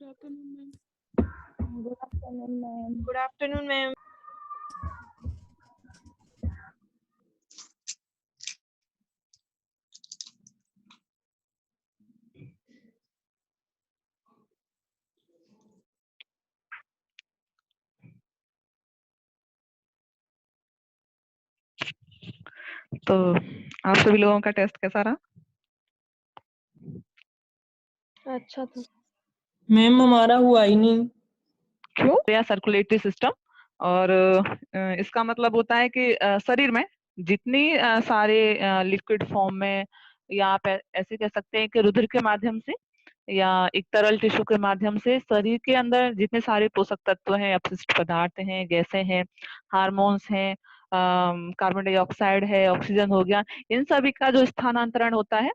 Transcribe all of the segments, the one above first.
Good afternoon ma'am. Good afternoon ma'am. Good afternoon ma'am. तो आप सभी लोगों का टेस्ट कैसा रहा? अच्छा था मैम, हमारा हुआ ही नहीं। क्यों? या सर्कुलेटरी सिस्टम। और इसका मतलब होता है कि शरीर में जितनी सारे लिक्विड फॉर्म में, या आप ऐसे कह सकते हैं कि रुधिर के माध्यम से या एक तरल टिश्यू के माध्यम से शरीर के अंदर जितने सारे पोषक तत्व हैं, अपशिष्ट पदार्थ हैं, गैसें हैं, हार्मोन्स हैं, कार्बन डाइऑक्साइड है, ऑक्सीजन हो गया, इन सभी का जो स्थानांतरण होता है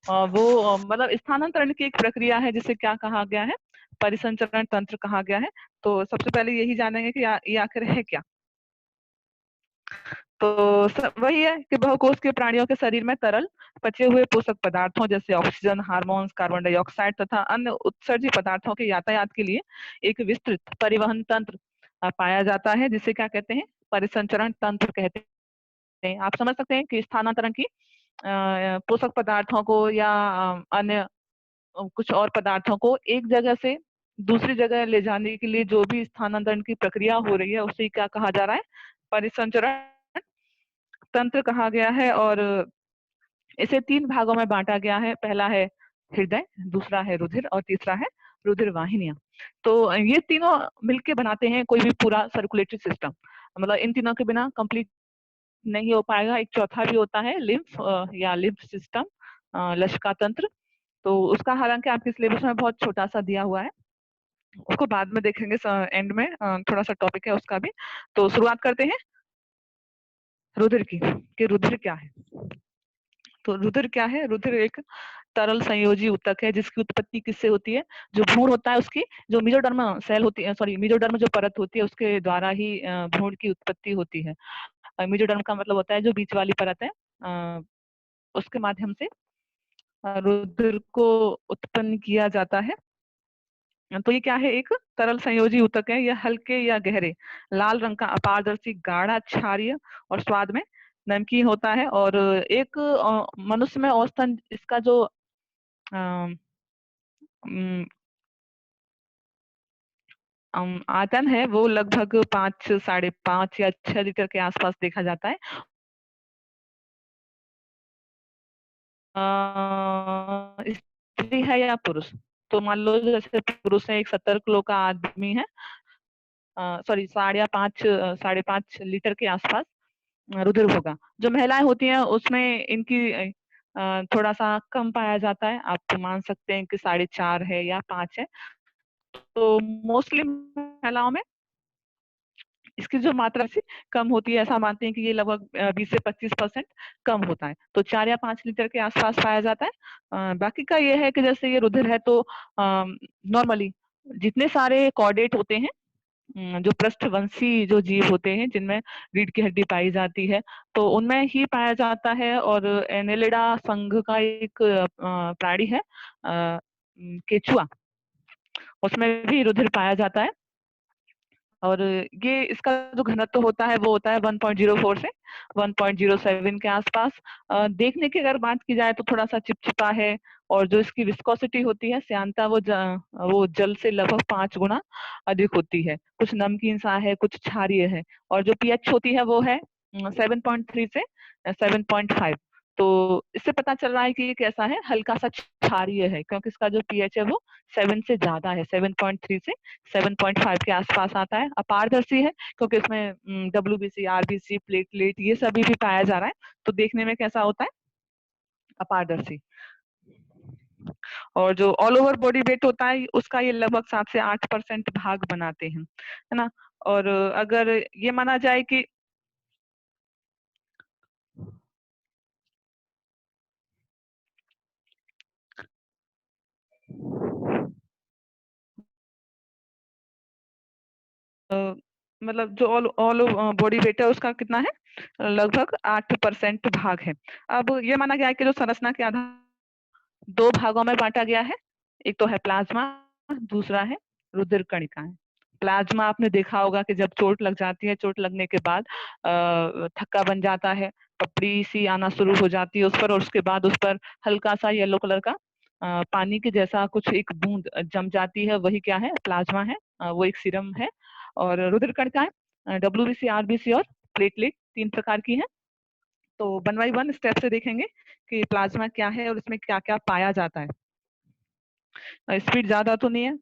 वो मतलब स्थानांतरण की एक प्रक्रिया है जिसे क्या कहा गया है? परिसंचरण तंत्र कहा गया है। तो सबसे पहले यही जानेंगे कि ये आखिर है क्या। तो वही है कि बहुकोश के प्राणियों के शरीर में तरल पचे हुए पोषक पदार्थों जैसे ऑक्सीजन, हार्मोन्स, कार्बन डाइऑक्साइड तथा अन्य उत्सर्जी पदार्थों के यातायात के लिए एक विस्तृत परिवहन तंत्र पाया जाता है, जिसे क्या कहते हैं? परिसंचरण तंत्र कहते हैं। आप समझ सकते हैं कि स्थानांतरण की पोषक पदार्थों को या अन्य कुछ और पदार्थों को एक जगह से दूसरी जगह ले जाने के लिए जो भी स्थानांतरण की प्रक्रिया हो रही है उसे क्या कहा जा रहा है? परिसंचरण तंत्र कहा गया है। और इसे 3 भागों में बांटा गया है। पहला है हृदय, दूसरा है रुधिर और तीसरा है रुधिर वाहिनियां। तो ये तीनों मिलके बनाते हैं कोई भी पूरा सर्कुलेटरी सिस्टम। मतलब इन तीनों के बिना कंप्लीट नहीं हो पाएगा। एक चौथा भी होता है लिम्फ या लिम्फ सिस्टम, लसिका तंत्र। तो उसका हालांकि आपके सिलेबस में बहुत छोटा सा दिया हुआ है, उसको बाद में देखेंगे एंड में, थोड़ा सा टॉपिक है उसका भी। तो शुरुआत करते हैं रुधिर की कि रुधिर क्या है। तो रुधिर क्या है? रुधिर एक तरल संयोजी ऊतक है जिसकी उत्पत्ति किससे होती है? जो भ्रूण होता है उसकी जो मेसोडर्म सेल होती है, सॉरी मेसोडर्म जो परत होती है उसके द्वारा ही भ्रूण की उत्पत्ति होती है। मेसोडर्म का मतलब होता है जो बीच वाली परत है, उसके माध्यम से रुधिर को उत्पन्न किया जाता है। तो ये क्या है? एक तरल संयोजी ऊतक है। यह हल्के या गहरे लाल रंग का अपारदर्शी गाढ़ा क्षारीय और स्वाद में नमकीन होता है। और एक मनुष्य में औसतन इसका जो आयतन है वो लगभग 5, 5.5 या 6 लीटर के आसपास देखा जाता है। स्त्री है या पुरुष, तो मान लो जैसे पुरुष है, एक 70 किलो का आदमी है, सॉरी 5.5 लीटर के आसपास रुधिर होगा। जो महिलाएं होती हैं उसमें इनकी थोड़ा सा कम पाया जाता है। आप मान सकते हैं कि 4.5 है या 5 है। तो मोस्टली महिलाओं में इसकी जो मात्रा से कम होती है, ऐसा मानते हैं कि ये लगभग 20 से 25% कम होता है। तो 4 या 5 लीटर के आसपास पाया जाता है। बाकी का ये है कि जैसे ये रुधिर है तो नॉर्मली जितने सारे कॉर्डेट होते हैं, जो पृष्ठवंशी जो जीव होते हैं जिनमें रीढ़ की हड्डी पाई जाती है, तो उनमें ही पाया जाता है। और एनेलिडा संघ का एक प्राणी है केचुआ, उसमें भी रुधिर पाया जाता है। और ये इसका जो घनत्व होता है वो होता है 1.04 से 1.07 के आसपास। देखने की अगर बात की जाए तो थोड़ा सा चिपचिपा है। और जो इसकी विस्कोसिटी होती है, श्यानता, वो जल से लगभग 5 गुना अधिक होती है। कुछ नमकीन सा है, कुछ क्षारीय है। और जो पीएच होती है वो है 7.3 से 7.5। तो इससे पता चल रहा है कि ये कैसा है? हल्का सा क्षारीय है, क्योंकि इसका जो पीएच है वो 7 से ज्यादा है, 7.3 से 7.5 के आसपास आता है। अपारदर्शी है क्योंकि इसमें डब्ल्यूबीसी, आरबीसी, प्लेटलेट ये सभी भी पाया जा रहा है। तो देखने में कैसा होता है? अपारदर्शी। और जो ऑल ओवर बॉडी वेट होता है उसका ये लगभग 7 से 8% भाग बनाते हैं, है ना। और अगर ये माना जाए कि मतलब जो ऑल बॉडी वेट है उसका कितना है? लगभग 8% भाग है। अब ये माना गया है कि जो संरचना के आधार 2 भागों में बांटा गया है। एक तो है प्लाज्मा, दूसरा है रुधिर कणिकाएं। प्लाज्मा आपने देखा होगा कि जब चोट लग जाती है, चोट लगने के बाद थक्का बन जाता है, पपड़ी सी आना शुरू हो जाती है उस पर, और उसके बाद उस पर हल्का सा येलो कलर का पानी के जैसा कुछ एक बूंद जम जाती है, वही क्या है, प्लाज्मा है। वो एक सीरम है। और रुधिर कणिकाएं WBC, RBC और प्लेटलेट 3 प्रकार की है। तो 1 बाय 1 स्टेप से देखेंगे कि प्लाज्मा क्या है और इसमें क्या क्या पाया जाता है। स्पीड ज्यादा तो नहीं है?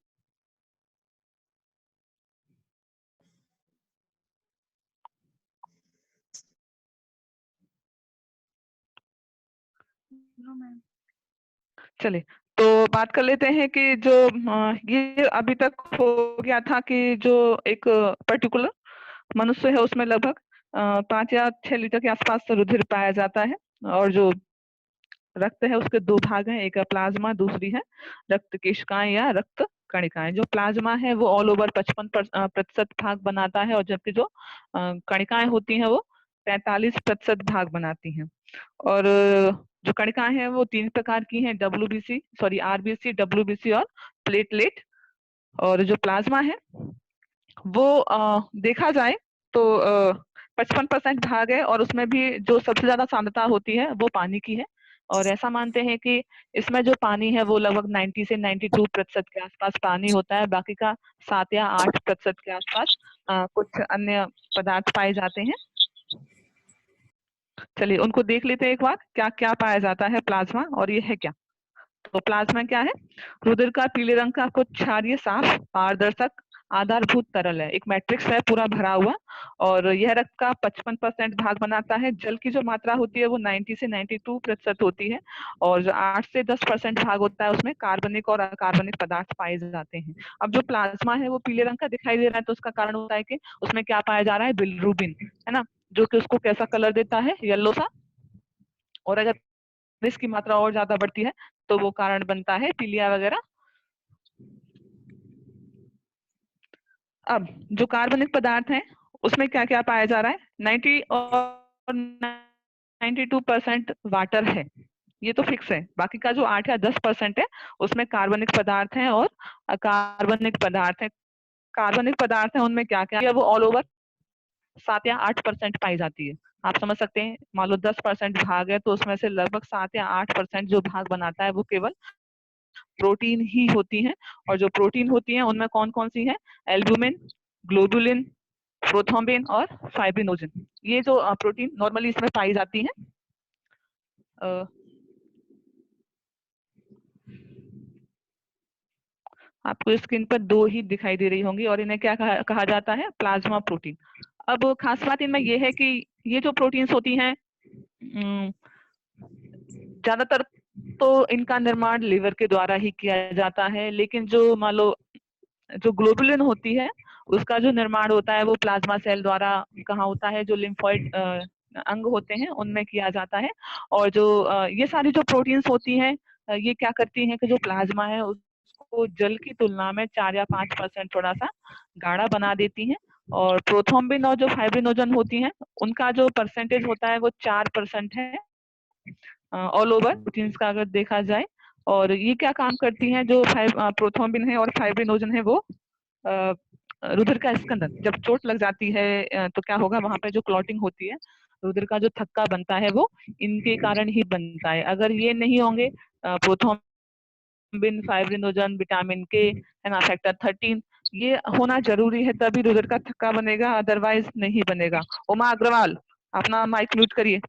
चलिए, तो बात कर लेते हैं कि जो ये अभी तक हो गया था कि जो एक पर्टिकुलर मनुष्य है उसमें लगभग 5 या 6 लीटर के आसपास रुधिर पाया जाता है। और जो रक्त है उसके 2 भाग हैं, एक है प्लाज्मा, दूसरी है रक्त केशिकाएं या रक्त कणिकाएं। जो प्लाज्मा है वो ऑल ओवर 55% भाग बनाता है, और जबकि जो कणिकाएं होती हैं वो 45% भाग बनाती हैं। और जो कणिकाएं हैं वो 3 प्रकार की हैं, RBC, WBC और प्लेटलेट। और जो प्लाज्मा है वो देखा जाए तो 55% भाग है, और उसमें भी जो सबसे ज्यादा सांद्रता होती है वो पानी की है। और ऐसा मानते हैं कि इसमें जो पानी है वो लगभग 90 से 92% के आसपास पानी होता है, बाकी का 7 या 8% के आसपास कुछ अन्य पदार्थ पाए जाते हैं। चलिए उनको देख लेते हैं एक बार, क्या क्या पाया जाता है प्लाज्मा और ये है क्या। तो प्लाज्मा क्या है? रुधिर का पीले रंग का कुछ क्षारीय, साफ, पारदर्शक, आधारभूत तरल है, एक मैट्रिक्स है पूरा भरा हुआ। और यह रक्त का 55% भाग बनाता है। जल की जो मात्रा होती है वो 90 से 92% होती है, और जो 8 से 10% भाग होता है उसमें कार्बनिक और अकार्बनिक पदार्थ पाए जाते हैं। अब जो प्लाज्मा है वो पीले रंग का दिखाई दे रहा है, तो उसका कारण होता है कि उसमें क्या पाया जा रहा है, बिलिरुबिन, है ना, जो कि उसको कैसा कलर देता है, येलो सा। और अगर इसकी मात्रा और ज्यादा बढ़ती है तो वो कारण बनता है पीलिया वगैरह। अब जो कार्बनिक पदार्थ हैं उसमें क्या क्या पाया जा रहा है, 90 और 92% वाटर है, ये तो फिक्स है। बाकी का जो 8 या 10% है उसमें कार्बनिक पदार्थ हैं और अकार्बनिक पदार्थ हैं। कार्बनिक पदार्थ है उनमें क्या क्या है, वो ऑल ओवर 7 या 8% पाई जाती है। आप समझ सकते हैं, मान लो 10% भाग है तो उसमें से लगभग 7 या 8% जो भाग बनाता है वो केवल प्रोटीन ही होती हैं। और जो प्रोटीन होती हैं उनमें कौन कौन सी है, एल्ब्यूमिन, ग्लोबुलिन, प्रोथ्रोम्बिन और फाइब्रिनोजन। ये जो प्रोटीन नॉर्मली इसमें पाई जाती हैं। आपको स्क्रीन पर 2 ही दिखाई दे रही होंगी, और इन्हें क्या कहा जाता है, प्लाज्मा प्रोटीन। अब खास बात इनमें यह है कि ये जो प्रोटीन्स होती हैं ज्यादातर तो इनका निर्माण लिवर के द्वारा ही किया जाता है, लेकिन जो मान लो जो ग्लोबुलिन होती है उसका जो निर्माण होता है वो प्लाज्मा सेल द्वारा कहाँ होता है, जो लिम्फोइड अंग होते हैं उनमें किया जाता है। और जो ये सारी जो प्रोटीन्स होती हैं ये क्या करती हैं कि जो प्लाज्मा है उसको जल की तुलना में 4 या 5% थोड़ा सा गाढ़ा बना देती हैं। और प्रोथ्रोम्बिन और जो फाइब्रिनोजन होती हैं उनका जो परसेंटेज होता है वो 4% है ऑल ओवर प्रोटीन्स का अगर देखा जाए। और ये क्या काम करती हैं, जो प्रोथ्रोम्बिन है और फाइब्रिनोजन है वो रुधिर का स्कंदन, जब चोट लग जाती है तो क्या होगा, वहां पे जो क्लॉटिंग होती है, रुधिर का जो थक्का बनता है वो इनके कारण ही बनता है। अगर ये नहीं होंगे, प्रोथ्रोम्बिन, फाइब्रिनोजन, विटामिन के, है ना, फैक्टर 13, ये होना जरूरी है तभी रुधिर का थक्का बनेगा, अदरवाइज नहीं बनेगा। उमा अग्रवाल, अपना माइक म्यूट करिए।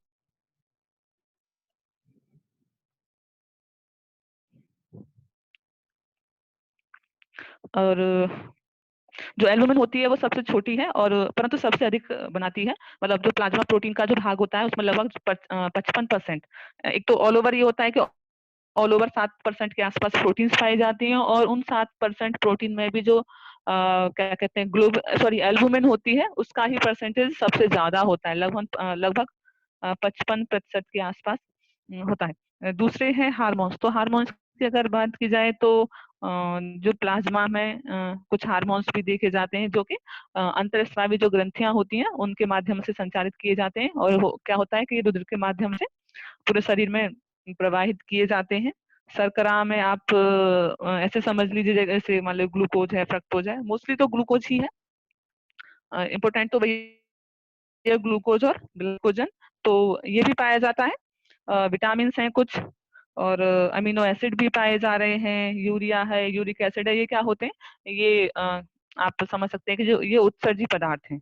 और जो एल्बुमिन होती है वो सबसे छोटी है और परंतु सबसे अधिक बनाती है। मतलब जो प्लाज्मा प्रोटीन का जो भाग होता है उसमें लगभग 55%। एक तो ऑल ओवर ये होता है कि ऑल ओवर 7% के आसपास प्रोटीन्स पाई जाती हैं, और उन 7% प्रोटीन में भी जो क्या कहते हैं, एल्बुमिन होती है उसका ही परसेंटेज सबसे ज्यादा होता है, लगभग 55% के आसपास होता है। दूसरे हैं हार्मोन्स। तो हार्मोन्स की अगर बात की जाए तो जो प्लाज्मा में कुछ हार्मोन्स भी देखे जाते हैं जो कि अंतःस्रावी जो ग्रंथियां होती हैं उनके माध्यम से संचारित किए जाते हैं, और क्या होता है कि रुधिर के माध्यम से पूरे शरीर में प्रवाहित किए जाते हैं। शर्करा में आप ऐसे समझ लीजिए जैसे मान लो ग्लूकोज है, फ्रक्टोज है, मोस्टली तो ग्लूकोज ही है। इम्पोर्टेंट तो वही है, ग्लूकोज और ग्लूकोजन। तो ये भी पाया जाता है। विटामिन हैं कुछ, और अमीनो एसिड भी पाए जा रहे हैं, यूरिया है, यूरिक एसिड है। ये क्या होते हैं? ये आप समझ सकते हैं कि जो ये उत्सर्जी पदार्थ हैं।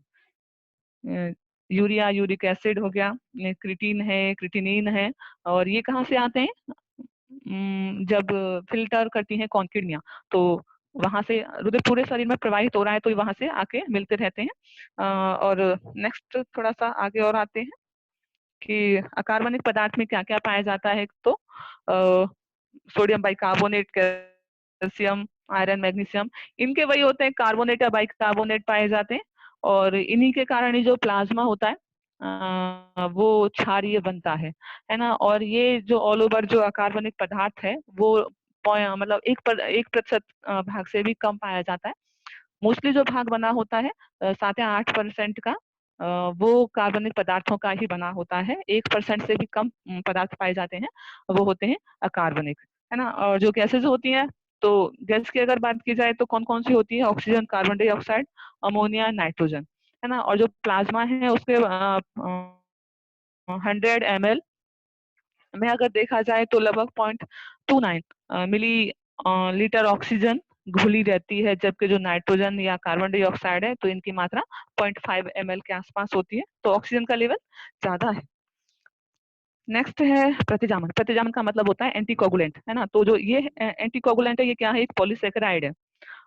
यूरिया, यूरिक एसिड हो गया, क्रिटीन है, क्रिटिनिन है। और ये कहाँ से आते हैं? जब फिल्टर करती हैं कौन किडनियां, तो वहां से रुधिर पूरे शरीर में प्रवाहित हो रहा है, तो वहां से आके मिलते रहते हैं। और नेक्स्ट थोड़ा सा आगे और आते हैं कि अकार्बनिक पदार्थ में क्या क्या पाया जाता है। तो sodium bicarbonate, calcium, iron, magnesium, इनके वही होते हैं, कार्बोनेट या बाइकार्बोनेट पाए जाते हैं। और इन्हीं के कारण ये जो प्लाज्मा होता है वो क्षारीय बनता है ना। और ये जो ऑल ओवर जो अकार्बनिक पदार्थ है वो मतलब 1% भाग से भी कम पाया जाता है। मोस्टली जो भाग बना होता है 7 या 8% का, वो कार्बनिक पदार्थों का ही बना होता है। 1% से भी कम पदार्थ पाए जाते हैं, वो होते हैं अकार्बनिक, है ना। और जो गैसेज होती हैं, तो गैस की अगर बात की जाए तो कौन कौन सी होती है? Oxygen, carbon dioxide, ammonia, nitrogen, है ना। और जो प्लाज्मा है उसके 100 ml में अगर देखा जाए तो लगभग 0.29 मिली लीटर ऑक्सीजन घुली रहती है, जबकि जो नाइट्रोजन या कार्बन डाइऑक्साइड है तो इनकी मात्रा 0.5 ml के आसपास होती है। तो ऑक्सीजन का लेवल ज्यादा है। नेक्स्ट है प्रतिजामन। प्रतिजामन का मतलब होता है एंटीकोगुलेंट, है ना। तो जो ये एंटीकोगुलेंट है, ये क्या है? एक पॉलीसेकेराइड है।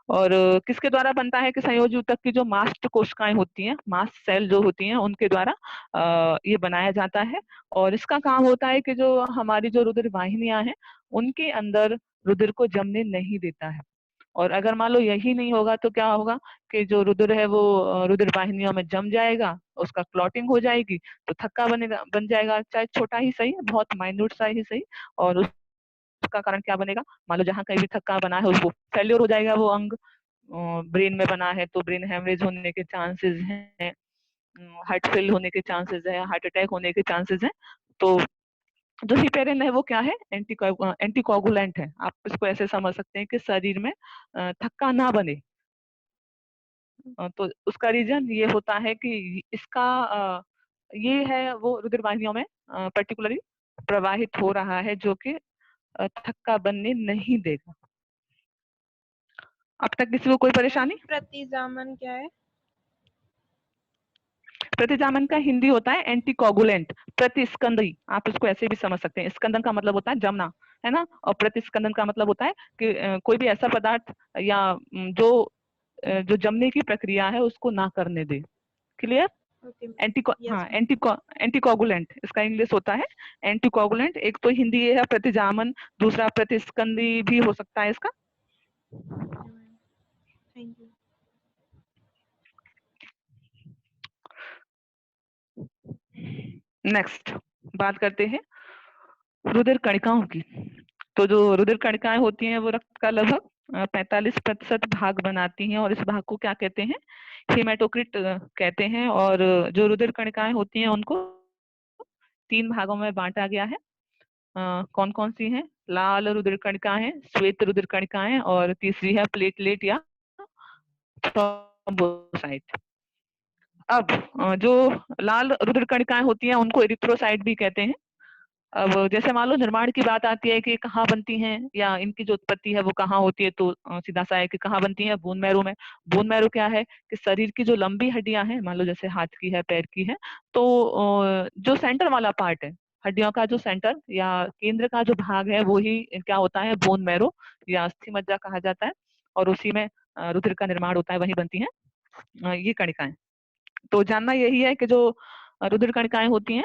और किसके द्वारा बनता है? कि संयोजी ऊतक की जो मास्ट कोशिकाएं होती हैं, मास्ट सेल जो होती हैं, उनके द्वारा ये बनाया जाता है। और इसका काम होता है कि जो हमारी जो रुधिर वाहिनियां हैं, उनके अंदर रुधिर को जमने नहीं देता है। और अगर मान लो यही नहीं होगा तो क्या होगा? कि जो रुधिर है वो रुधिर वाहिनियों में जम जाएगा, उसका क्लॉटिंग हो जाएगी, तो थक्का बन जाएगा, चाहे छोटा ही सही, बहुत माइन्यूट सा ही सही। और उसका कारण क्या बनेगा? मान लो जहाँ कहीं भी थक्का बना है उसको फेल्योर हो जाएगा वो अंग। ब्रेन में बना है तो ब्रेन हेमरेज होने के चांसेस हैं, हार्ट फेल होने के चांसेस है, हार्ट अटैक होने के चांसेस हैं। तो जो हिपेरिन है वो क्या है? एंटीकोगुलेंट है। आप इसको ऐसे समझ सकते हैं कि शरीर में थक्का ना बने। तो उसका रीजन ये होता है कि इसका ये है वो रुधिर वाहिनियों में पर्टिकुलरली प्रवाहित हो रहा है, जो कि थक्का बनने नहीं देगा। अब तक किसी को कोई परेशानी? प्रतिजामन क्या है? प्रतिजामन का हिंदी होता है एंटीकोगुलेंट, प्रतिस्कंदी। आप इसको ऐसे भी समझ सकते हैं। स्कंदन का मतलब होता है जमना, है ना। और प्रतिस्कंदन का मतलब होता है कि कोई भी ऐसा पदार्थ या जो जमने की प्रक्रिया है उसको ना करने दे। क्लियर? ओके हाँ, यस मैम। एंटीकोगुलेंट इसका इंग्लिश होता है एंटीकोगुलेंट। एक तो हिंदी ये है प्रतिजामन, दूसरा प्रतिस्कंदी भी हो सकता है इसका। Okay ma'am, thank you. Next बात करते हैं रुधिर कणिकाओं की। तो जो रुधिर कणिकाएं होती हैं वो रक्त का लगभग 45% भाग बनाती हैं, और इस भाग को क्या कहते हैं? हेमाटोक्रिट कहते हैं। और जो रुधिर कणिकाएं होती हैं उनको 3 भागों में बांटा गया है। कौन कौन सी हैं? लाल रुधिर कणिकाएं हैं, श्वेत रुधिर कणिकाएं हैं, और तीसरी है प्लेटलेट या थ्रोम्बोसाइट। अब जो लाल रुधिर कणिकाएं होती हैं उनको एरिथ्रोसाइट भी कहते हैं। अब जैसे मान लो निर्माण की बात आती है कि कहाँ बनती हैं या इनकी जो उत्पत्ति है वो कहाँ होती है, तो सीधा सा है कि कहाँ बनती है? बोन मैरो में। बोन मैरो क्या है? कि शरीर की जो लंबी हड्डियां हैं, मान लो जैसे हाथ की है, पैर की है, तो जो सेंटर वाला पार्ट है, हड्डियों का जो सेंटर या केंद्र का जो भाग है, वो ही क्या होता है? बोन मैरो या अस्थि मज्जा कहा जाता है। और उसी में रुधिर का निर्माण होता है, वही बनती है ये कणिकाएं। तो जानना यही है कि जो रुधिर कणिकाएं होती हैं,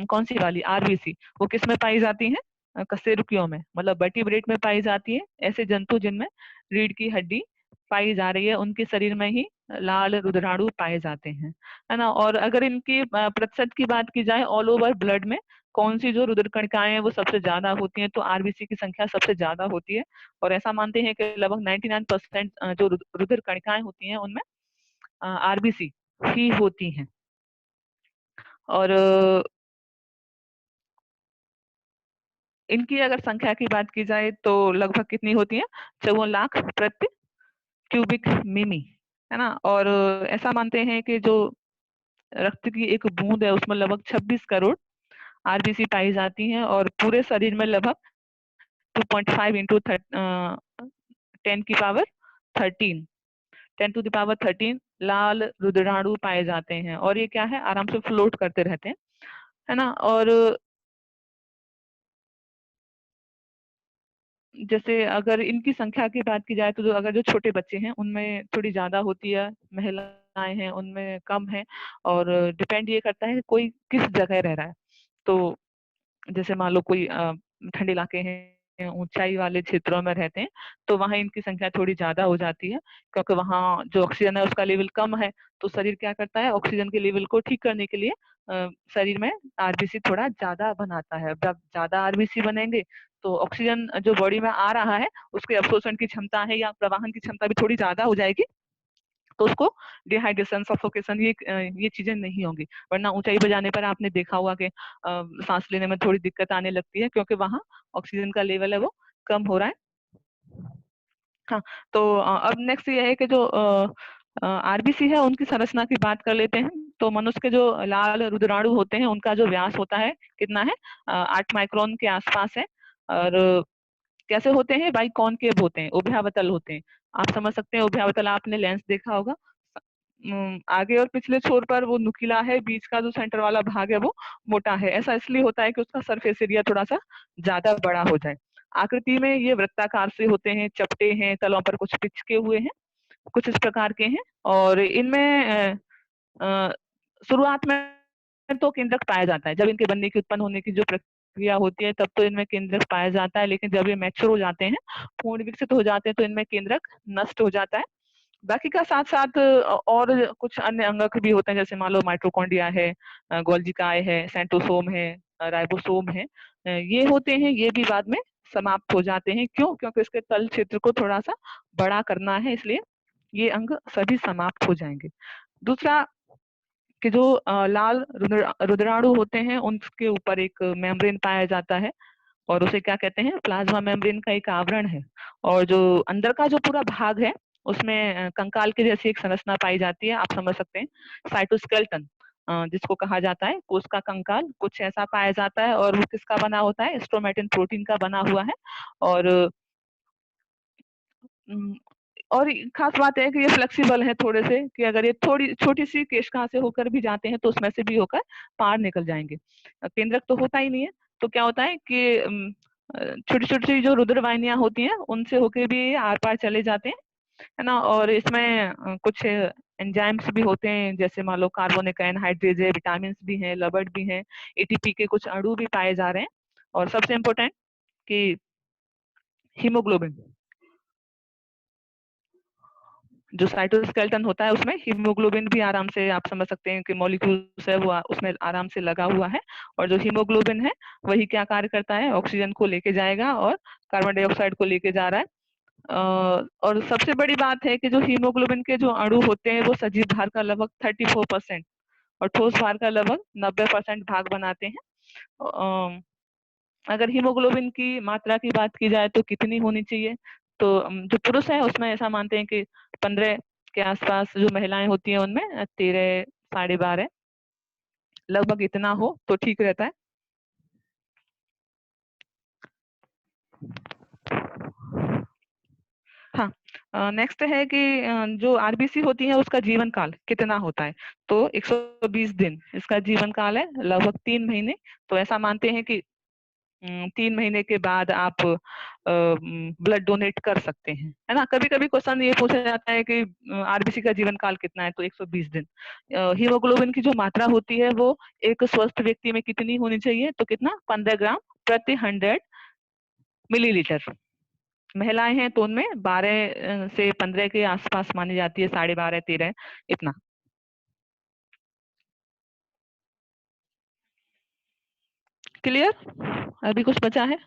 कौन सी वाली? आरबीसी, वो किस में पाई जाती हैं? कशेरुकियों में, मतलब वर्टिब्रेट में पाई जाती है। ऐसे जंतु जिनमें रीढ़ की हड्डी पाई जा रही है, उनके शरीर में ही लाल रुधिराणु पाए जाते हैं, है ना। और अगर इनकी प्रतिशत की बात की जाए ऑल ओवर ब्लड में, कौन सी जो रुधिर कणिकाएं हैं वो सबसे ज्यादा होती हैं, तो आरबीसी की संख्या सबसे ज्यादा होती है। और ऐसा मानते हैं कि लगभग 99% जो रुधिर कणिकाएं होती हैं उनमें आरबीसी ही होती हैं। और इनकी अगर संख्या की बात की जाए तो लगभग कितनी होती है, 54 लाख प्रति क्यूबिक मिमी, है ना। और ऐसा मानते हैं कि जो रक्त की एक बूंद है उसमें लगभग 26 करोड़ आरबीसी पाई जाती हैं, और पूरे शरीर में लगभग 2.5 इंटू 10 टू द पावर 13 लाल रुद्राणु पाए जाते हैं, और ये क्या है, आराम से फ्लोट करते रहते हैं, है ना। और जैसे अगर इनकी संख्या की बात की जाए तो अगर जो छोटे बच्चे हैं उनमें थोड़ी ज्यादा होती है, महिलाएं हैं उनमें कम है, और डिपेंड ये करता है कि कोई किस जगह रह रहा है। तो जैसे मान लो कोई ठंडे इलाके हैं, ऊंचाई वाले क्षेत्रों में रहते हैं, तो वहां इनकी संख्या थोड़ी ज्यादा हो जाती है, क्योंकि वहां जो ऑक्सीजन है उसका लेवल कम है। तो शरीर क्या करता है, ऑक्सीजन के लेवल को ठीक करने के लिए शरीर में आरबीसी थोड़ा ज्यादा बनाता है। जब ज्यादा आरबीसी बनेंगे तो ऑक्सीजन जो बॉडी में आ रहा है उसके अवशोषण की क्षमता है या प्रवाहन की क्षमता भी थोड़ी ज्यादा हो जाएगी, तो उसको डिहाइड्रेशन, सफोकेशन, ये चीजें नहीं होंगी। वरना ऊंचाई पर जाने पर आपने देखा होगा कि सांस लेने में थोड़ी दिक्कत आने लगती है, क्योंकि वहां ऑक्सीजन का लेवल है वो कम हो रहा है। हाँ, तो अब नेक्स्ट ये है कि जो आरबीसी है उनकी संरचना की बात कर लेते हैं। तो मनुष्य के जो लाल रुद्राणु होते हैं उनका जो व्यास होता है कितना है, 8 माइक्रोन के आसपास है। और कैसे होते हैं, बाई कॉनकेव होते हैं, उभयावतल होते हैं। आप समझ सकते हैं, उभयावतल आपने लेंस देखा होगा, आगे और पिछले छोर पर वो नुकीला है, बीच का जो सेंटर वाला भाग है वो मोटा है। ऐसा इसलिए होता है कि उसका सरफेस एरिया थोड़ा सा ज्यादा बड़ा हो जाए। आकृति में ये वृत्ताकार से होते हैं, चपटे हैं, तलों पर कुछ पिचके हुए हैं, कुछ इस प्रकार के हैं। और इनमें शुरुआत में तो केंद्रक पाया जाता है, जब इनके बनने की, उत्पन्न होने की जो प्रक्रिया होती है तब तो इनमें केंद्रक पाया जाता है। लेकिन जब ये मैच्योर हो जाते हैं, पूर्ण विकसित हो जाते हैं, तो इनमें केंद्रक नष्ट हो जाता है। बाकी का साथ साथ और कुछ अन्य अंगक भी होते हैं, जैसे मान लो माइटोकॉन्ड्रिया है, गोल्जी काय है, सेंट्रोसोम है, राइबोसोम है, ये होते हैं, ये भी बाद में समाप्त हो जाते हैं। क्यों? क्योंकि इसके तल क्षेत्र को थोड़ा सा बड़ा करना है, इसलिए ये अंग सभी समाप्त हो जाएंगे। दूसरा कि जो लाल रुद्राणु होते हैं उनके ऊपर एक मेम्ब्रेन पाया जाता है, और उसे क्या कहते हैं, प्लाज्मा मेम्ब्रेन का एक आवरण है। और जो अंदर का जो पूरा भाग है उसमें कंकाल के जैसी एक संरचना पाई जाती है, आप समझ सकते हैं, साइटोस्केलेटन जिसको कहा जाता है, कोष का कंकाल कुछ ऐसा पाया जाता है। और वो किसका बना होता है, स्ट्रोमेटिन प्रोटीन का बना हुआ है। और उम, और खास बात है कि ये फ्लेक्सिबल है थोड़े से, कि अगर ये थोड़ी छोटी सी केशिका से होकर भी जाते हैं तो उसमें से भी होकर पार निकल जाएंगे। केंद्रक तो होता ही नहीं है, तो क्या होता है कि छोटी छोटी जो रुधिर वाहिनियां होती हैं उनसे होकर भी ये आर पार चले जाते हैं, है ना। और इसमें कुछ एंजाइम्स भी होते हैं, जैसे मान लो कार्बोनिक एनहाइड्रेज है, विटामिन भी हैं, लवण भी हैं, एटीपी के कुछ अणु भी पाए जा रहे हैं। और सबसे इम्पोर्टेंट कि हीमोग्लोबिन, जो साइटोस्केलेटन होता है उसमें हीमोग्लोबिन भी आराम से, आप समझ सकते हैं कि मॉलिक्यूल्स है वो उसमें आराम से लगा हुआ है। और जो हीमोग्लोबिन है वही क्या कार्य करता है, ऑक्सीजन को लेके जाएगा और कार्बन डाइऑक्साइड को लेके जा रहा है। और सबसे बड़ी बात है कि जो हीमोग्लोबिन के जो अणु होते हैं वो सजीव भार का लगभग 34% और ठोस भार का लगभग 90% भाग बनाते हैं। अगर हीमोग्लोबिन की मात्रा की बात की जाए तो कितनी होनी चाहिए, तो जो पुरुष है उसमें ऐसा मानते हैं कि 15 के आसपास, जो महिलाएं होती हैं उनमें 13, 12.5, लगभग इतना हो तो ठीक रहता है। हाँ, नेक्स्ट है कि जो आरबीसी होती है उसका जीवन काल कितना होता है, तो 120 दिन इसका जीवन काल है, लगभग 3 महीने। तो ऐसा मानते हैं कि 3 महीने के बाद आप ब्लड डोनेट कर सकते हैं, है ना। कभी कभी क्वेश्चन ये पूछा जाता है कि आरबीसी का जीवन काल कितना है, तो 120 दिन। हीमोग्लोबिन की जो मात्रा होती है वो एक स्वस्थ व्यक्ति में कितनी होनी चाहिए, तो कितना, 15 ग्राम प्रति 100 मिलीलीटर। महिलाएं हैं तो उनमें 12 से 15 के आसपास मानी जाती है, 12.5, 13, इतना। क्लियर? अभी कुछ बचा है,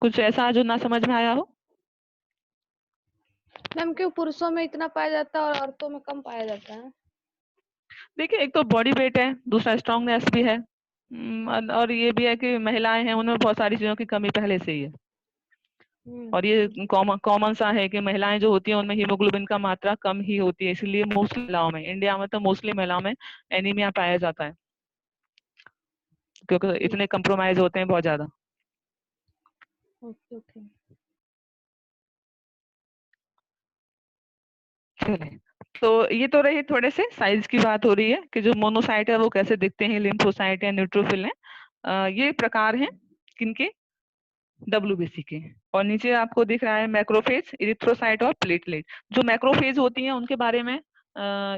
कुछ ऐसा जो ना समझ में आया हो? मैम क्यों पुरुषों में इतना पाया जाता है और औरतों में कम पाया जाता है? देखिए, एक तो बॉडी वेट है, दूसरा स्ट्रांगनेस भी है, और ये भी है कि महिलाएं हैं उनमें बहुत सारी चीजों की कमी पहले से ही है। और ये कॉमन सा है कि महिलाएं जो होती हैं उनमें हीमोग्लोबिन का मात्रा कम ही होती है, इसलिए मोस्टली महिलाओं में, इंडिया में तो मोस्टली महिलाओं में एनीमिया पाया जाता है, क्योंकि इतने कंप्रोमाइज होते हैं बहुत ज्यादा। Okay okay. चले, तो ये तो रही थोड़े से साइज की बात हो रही है कि जो मोनोसाइट है वो कैसे दिखते हैं, लिम्फोसाइट या न्यूट्रोफिल है। ये प्रकार हैं किनके, डब्ल्यूबीसी के। और नीचे आपको दिख रहा है मैक्रोफेज, इरिथ्रोसाइट और प्लेटलेट। जो मैक्रोफेज होती हैं उनके बारे में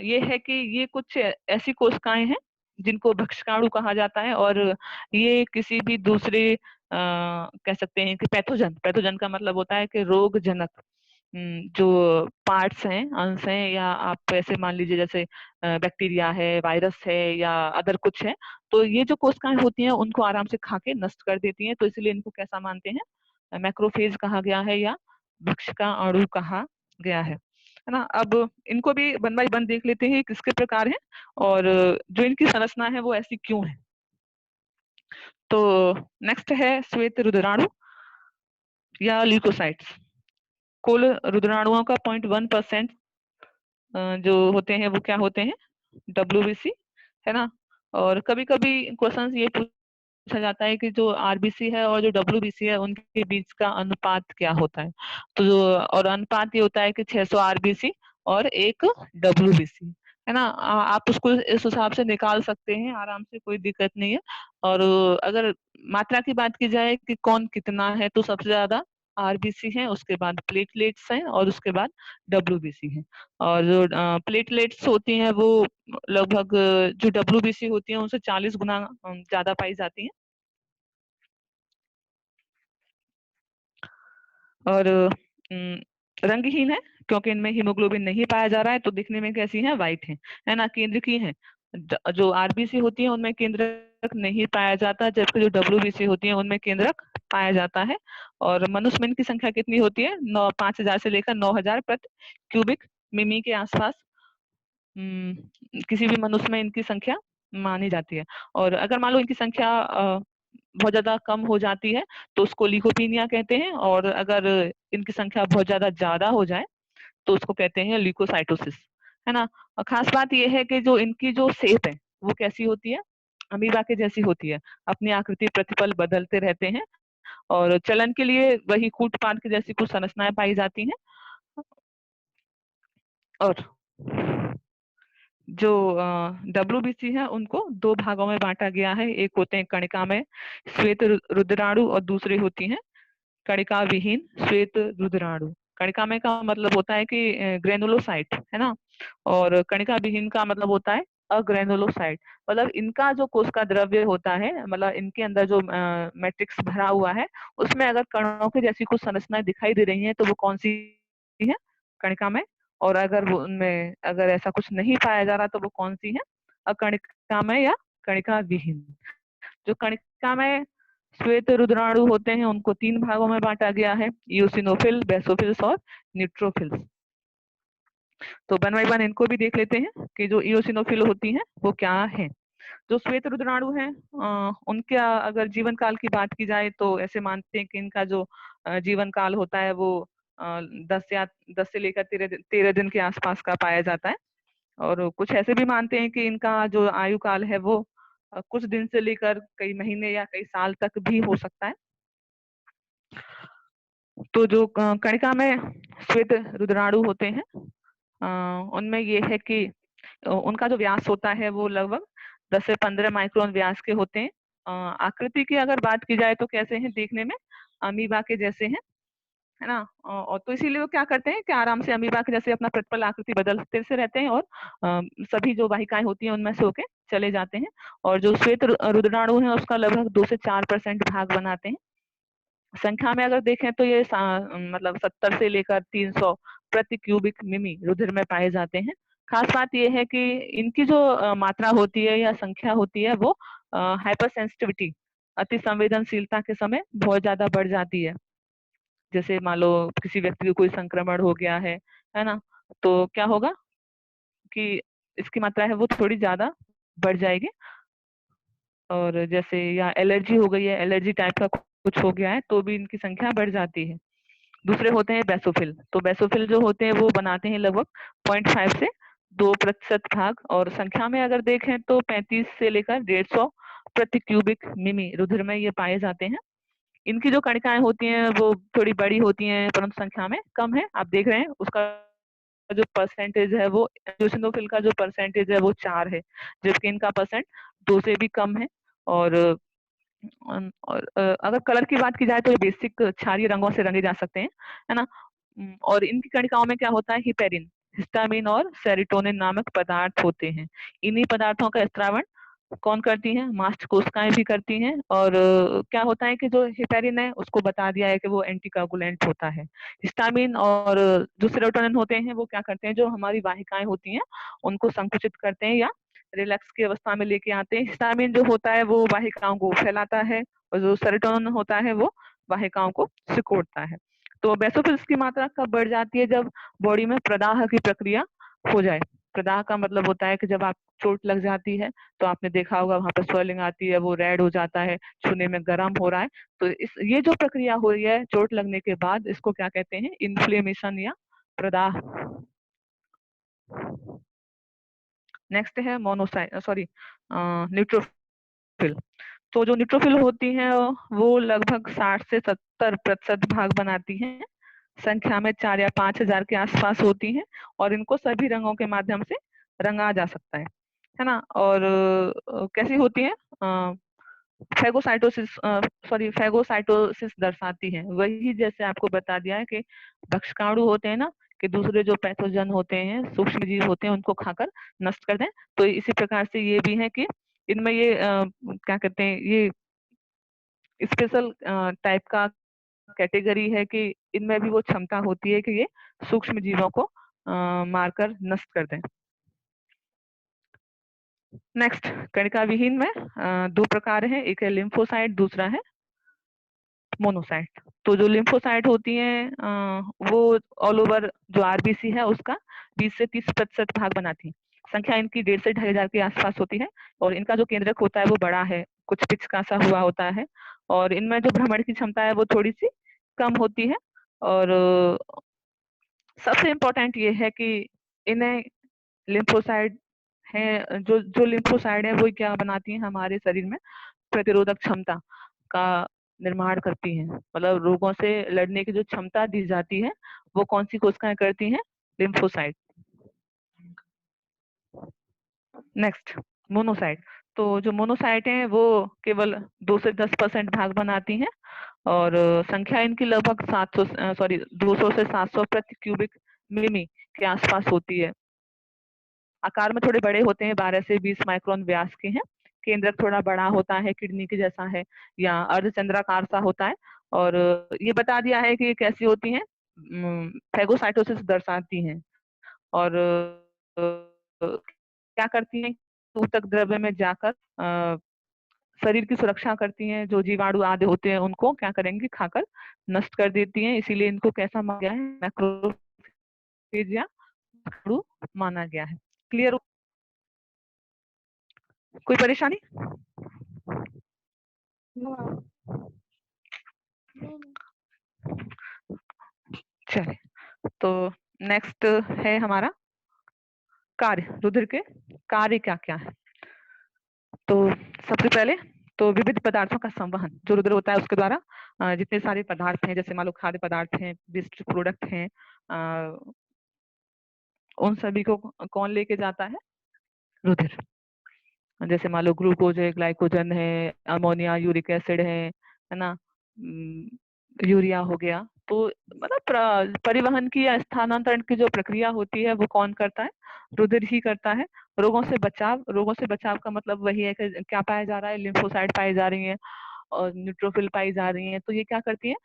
ये है कि ये कुछ ऐसी कोशिकाएं हैं जिनको भक्षकाणु कहा जाता है, और ये किसी भी दूसरे कह सकते हैं कि पैथोजन, पैथोजन का मतलब होता है कि रोग जनक जो पार्ट्स हैं, अंश हैं, या आप ऐसे मान लीजिए जैसे बैक्टीरिया है, वायरस है, या अदर कुछ है, तो ये जो कोशिकाएं होती हैं उनको आराम से खा के नष्ट कर देती हैं, तो इसलिए इनको कैसा मानते हैं, मैक्रोफेज कहा गया है या भक्षका अणु कहा गया है ना। अब इनको भी वन बाय वन देख लेते हैं किसके प्रकार हैं और जो इनकी संरचना है वो ऐसी क्यों है। तो नेक्स्ट है श्वेत रुद्राणु या ल्यूकोसाइट्स। कुल रुद्राणुओं का 0.1% जो होते हैं वो क्या होते हैं, डब्ल्यूबीसी, है ना। और कभी कभी क्वेश्चन ये पूछा जाता है कि जो आरबीसी है और जो डब्ल्यूबीसी है उनके बीच का अनुपात क्या होता है। तो जो और अनुपात ये होता है कि 600 आरबीसी और 1 डब्ल्यूबीसी, है ना। आप उसको इस हिसाब से निकाल सकते हैं आराम से, कोई दिक्कत नहीं है। और अगर मात्रा की बात की जाए कि कौन कितना है, तो सबसे ज्यादा आरबीसी है, उसके बाद प्लेटलेट्स हैं, और उसके बाद डब्ल्यूबीसी है। और जो प्लेटलेट्स होती हैं वो लगभग जो डब्ल्यूबीसी होती है उनसे 40 गुना ज्यादा पाई जाती हैं। और रंगहीन है क्योंकि इनमें हीमोग्लोबिन नहीं पाया जा रहा है, तो दिखने में कैसी है, व्हाइट है ना। केंद्रकीय है, जो आरबीसी होती है उनमें केंद्रक नहीं पाया जाता, जबकि जो डब्ल्यूबीसी होती है उनमें केंद्रक पाया जाता है। और मनुष्य में इनकी संख्या कितनी होती है, 5,000 से लेकर 9,000 प्रति क्यूबिक मिमी के आसपास किसी भी मनुष्य में इनकी संख्या मानी जाती है। और अगर मान लो इनकी संख्या बहुत ज्यादा कम हो जाती है तो उसको ल्यूकोपीनिया कहते हैं, और अगर इनकी संख्या बहुत ज्यादा हो जाए तो उसको कहते हैं ल्यूकोसाइटोसिस, है ना। और खास बात यह है कि जो इनकी जो शेप है वो कैसी होती है, अमीबा के जैसी होती है, अपनी आकृति प्रतिपल बदलते रहते हैं, और चलन के लिए वही कूटपाट के जैसी कुछ संरचनाएं पाई जाती हैं। और जो डब्ल्यूबीसी है उनको दो भागों में बांटा गया है, एक होते हैं कणिका में श्वेत रुद्राणु और दूसरे होती हैं कणिका विहीन श्वेत रुद्राणु। कणिका में का मतलब होता है कि ग्रेनुलोसाइट, है ना, और कणिका विहीन का मतलब होता है अग्रेनुलोसाइट। मतलब इनका जो कोशिका द्रव्य होता है, मतलब इनके अंदर जो मैट्रिक्स भरा हुआ है उसमें अगर कणों की जैसी कुछ संरचनाएं दिखाई दे रही हैं तो वो कौन सी है, कणिका में। और अगर वो उनमें अगर ऐसा कुछ नहीं पाया जा रहा तो वो कौन सी है, अकणिका में या कणिका विहीन। जो कणिका में श्वेत रुद्राणु होते हैं उनको 3 भागों में बांटा गया है, ईओसिनोफिल, बेसोफिल्स और न्यूट्रोफिल्स। तो वन बाय वन इनको भी देख लेते हैं कि जो ईओसिनोफिल होती हैं वो क्या है। जो श्वेत रुद्राणु हैं उनका अगर जीवन काल की बात की जाए तो ऐसे मानते हैं कि इनका जो जीवन काल होता है वो 10 से लेकर 13 दिन के आसपास का पाया जाता है। और कुछ ऐसे भी मानते हैं कि इनका जो आयु काल है वो कुछ दिन से लेकर कई महीने या कई साल तक भी हो सकता है। तो जो कणिका में श्वेत रुद्राणु होते हैं उनमें ये है कि उनका जो व्यास होता है वो लगभग 10 से 15 माइक्रोन व्यास के होते हैं। आकृति की अगर बात की जाए तो कैसे हैं देखने में, अमीबा के जैसे हैं, है ना। और तो इसीलिए वो क्या करते हैं कि आराम से अमीबा के जैसे अपना प्रतिपल आकृति बदलते से रहते हैं, और सभी जो वाहिकाएं होती हैं उनमें से होके चले जाते हैं। और जो श्वेत रुद्राणु है उसका लगभग 2 से 4% भाग बनाते हैं। संख्या में अगर देखें तो ये मतलब 70 से लेकर 300 प्रति क्यूबिक मिमी रुधिर में पाए जाते हैं। खास बात यह है कि इनकी जो मात्रा होती है या संख्या होती है वो हाइपर सेंसिटिविटी, अति संवेदनशीलता के समय बहुत ज्यादा बढ़ जाती है। जैसे मान लो किसी व्यक्ति को कोई संक्रमण हो गया है ना, तो क्या होगा कि इसकी मात्रा है वो थोड़ी ज्यादा बढ़ जाएगी। और जैसे या एलर्जी हो गई है, एलर्जी टाइप का कुछ हो गया है, तो भी इनकी संख्या बढ़ जाती है। दूसरे होते हैं बेसोफिल। तो बेसोफिल जो होते हैं वो बनाते हैं लगभग 0.5 से 2% भाग, और संख्या में अगर देखें तो 35 से लेकर 150 प्रति क्यूबिक मिमी रुधिर में ये पाए जाते हैं। इनकी जो कणिकाएं होती हैं वो थोड़ी बड़ी होती हैं, परंतु संख्या में कम है। आप देख रहे हैं उसका जो परसेंटेज है वो, eosinophil का जो परसेंटेज है वो 4 है, जबकि इनका परसेंट 2 से भी कम है। और अगर कलर की बात की जाए तो ये बेसिक क्षारीय रंगों से रंगे जा सकते हैं, है ना। और इनकी कणिकाओं में क्या होता है, हिपेरिन, हिस्टामिन और सेरोटोनिन नामक पदार्थ होते हैं। इन्हीं पदार्थों का स्त्रावण कौन करती हैं, मास्ट कोशिकाएं भी करती हैं। और क्या होता है कि जो हेपेरिन है उसको बता दिया है कि वो एंटीकोगुलेंट होता है। हिस्टामिन और जो सेरोटोनिन होते हैं वो क्या करते हैं, जो हमारी वाहिकाएं होती हैं उनको संकुचित करते हैं या रिलैक्स की अवस्था में लेके आते हैं। हिस्टामिन जो होता है वो वाहिकाओं को फैलाता है, और जो सेरोटोनिन होता है वो वाहिकाओं को सिकोड़ता है। तो बेसोफिल्स की मात्रा कब बढ़ जाती है, जब बॉडी में प्रदाह की प्रक्रिया हो जाए। प्रदाह का मतलब होता है कि जब आप चोट लग जाती है तो आपने देखा होगा वहां पर स्वेलिंग आती है, वो रेड हो जाता है, छूने में गर्म हो रहा है। तो ये जो प्रक्रिया हो रही है चोट लगने के बाद, इसको क्या कहते हैं, इन्फ्लेमेशन या प्रदाह। नेक्स्ट है मोनोसाइट, सॉरी, न्यूट्रोफिल। तो जो न्यूट्रोफिल होती हैं वो लगभग 60 से 70% भाग बनाती हैं। संख्या में 4 या 5,000 के आसपास होती हैं, और इनको सभी रंगों के माध्यम से रंगा जा सकता है ना। और कैसी होती है, फैगोसाइटोसिस, सॉरी, फैगोसाइटोसिस दर्शाती है। वही जैसे आपको बता दिया है कि भक्षकाणु होते हैं ना, कि दूसरे जो पैथोजन होते हैं, सूक्ष्म जीव होते हैं, उनको खाकर नष्ट कर दें। तो इसी प्रकार से ये भी है कि इनमें ये क्या कहते हैं, ये स्पेशल टाइप का कैटेगरी है कि इनमें भी वो क्षमता होती है कि ये सूक्ष्म जीवों को मारकर नष्ट कर दें। नेक्स्ट, कणिका विहीन में दो प्रकार हैं, एक है लिम्फोसाइट, दूसरा है मोनोसाइट। तो जो लिम्फोसाइट होती हैं वो ऑल ओवर जो आरबीसी है उसका 20 से 30% भाग बनाती है। संख्या इनकी 1.5 से 2,500 के आसपास होती है, और इनका जो केंद्रक होता है वो बड़ा है, कुछ पिचका सा हुआ होता है, और इनमें जो भ्रमण की क्षमता है वो थोड़ी सी कम होती है। और सबसे इम्पोर्टेंट ये है कि इन्हें लिम्फोसाइड है, जो जो लिम्फोसाइड है वो क्या बनाती हैं, हमारे शरीर में प्रतिरोधक क्षमता का निर्माण करती हैं। मतलब रोगों से लड़ने की जो क्षमता दी जाती है वो कौन सी कोशिकाएं करती हैं, लिम्फोसाइट। Next, monocyte. तो जो मोनोसाइट हैं वो केवल 2 से 10% भाग बनाती हैं, और संख्या इनकी लगभग 700, सॉरी, 200 से 700 प्रति क्यूबिक मिमी के आसपास होती है। आकार में थोड़े बड़े होते हैं, 12 से 20 माइक्रोन व्यास के हैं। केंद्रक थोड़ा बड़ा होता है, किडनी के जैसा है या अर्धचंद्राकार सा होता है। और ये बता दिया है कि ये कैसी होती हैं, फैगोसाइटोसिस दर्शाती हैं। और क्या करती हैं, ऊतक द्रव्य में जाकर शरीर की सुरक्षा करती हैं, जो जीवाणु आदि होते हैं उनको क्या करेंगी, खाकर नष्ट कर देती हैं। इसीलिए इनको कैसा माना गया है, मैक्रोफेज या जीवाणु माना गया है। क्लियर? कोई परेशानी? चले, तो नेक्स्ट है हमारा कार्य। रुधिर के कार्य क्या क्या है? तो सबसे पहले तो विविध पदार्थों का संवहन जो रुधिर होता है उसके द्वारा, जितने सारे पदार्थ हैं, जैसे मान लो खाद्य पदार्थ हैं, वेस्ट प्रोडक्ट हैं, उन सभी को कौन लेके जाता है, रुधिर। जैसे मान लो ग्लूकोज है, ग्लाइकोजन है, अमोनिया, यूरिक एसिड है ना, यूरिया हो गया। तो मतलब परिवहन की या स्थानांतरण की जो प्रक्रिया होती है वो कौन करता है, रुधिर ही करता है। रोगों से बचाव, रोगों से बचाव का मतलब वही है कि क्या पाया जा रहा है, लिम्फोसाइट पाई जा रही है और न्यूट्रोफिल पाई जा रही है। तो ये क्या करती है,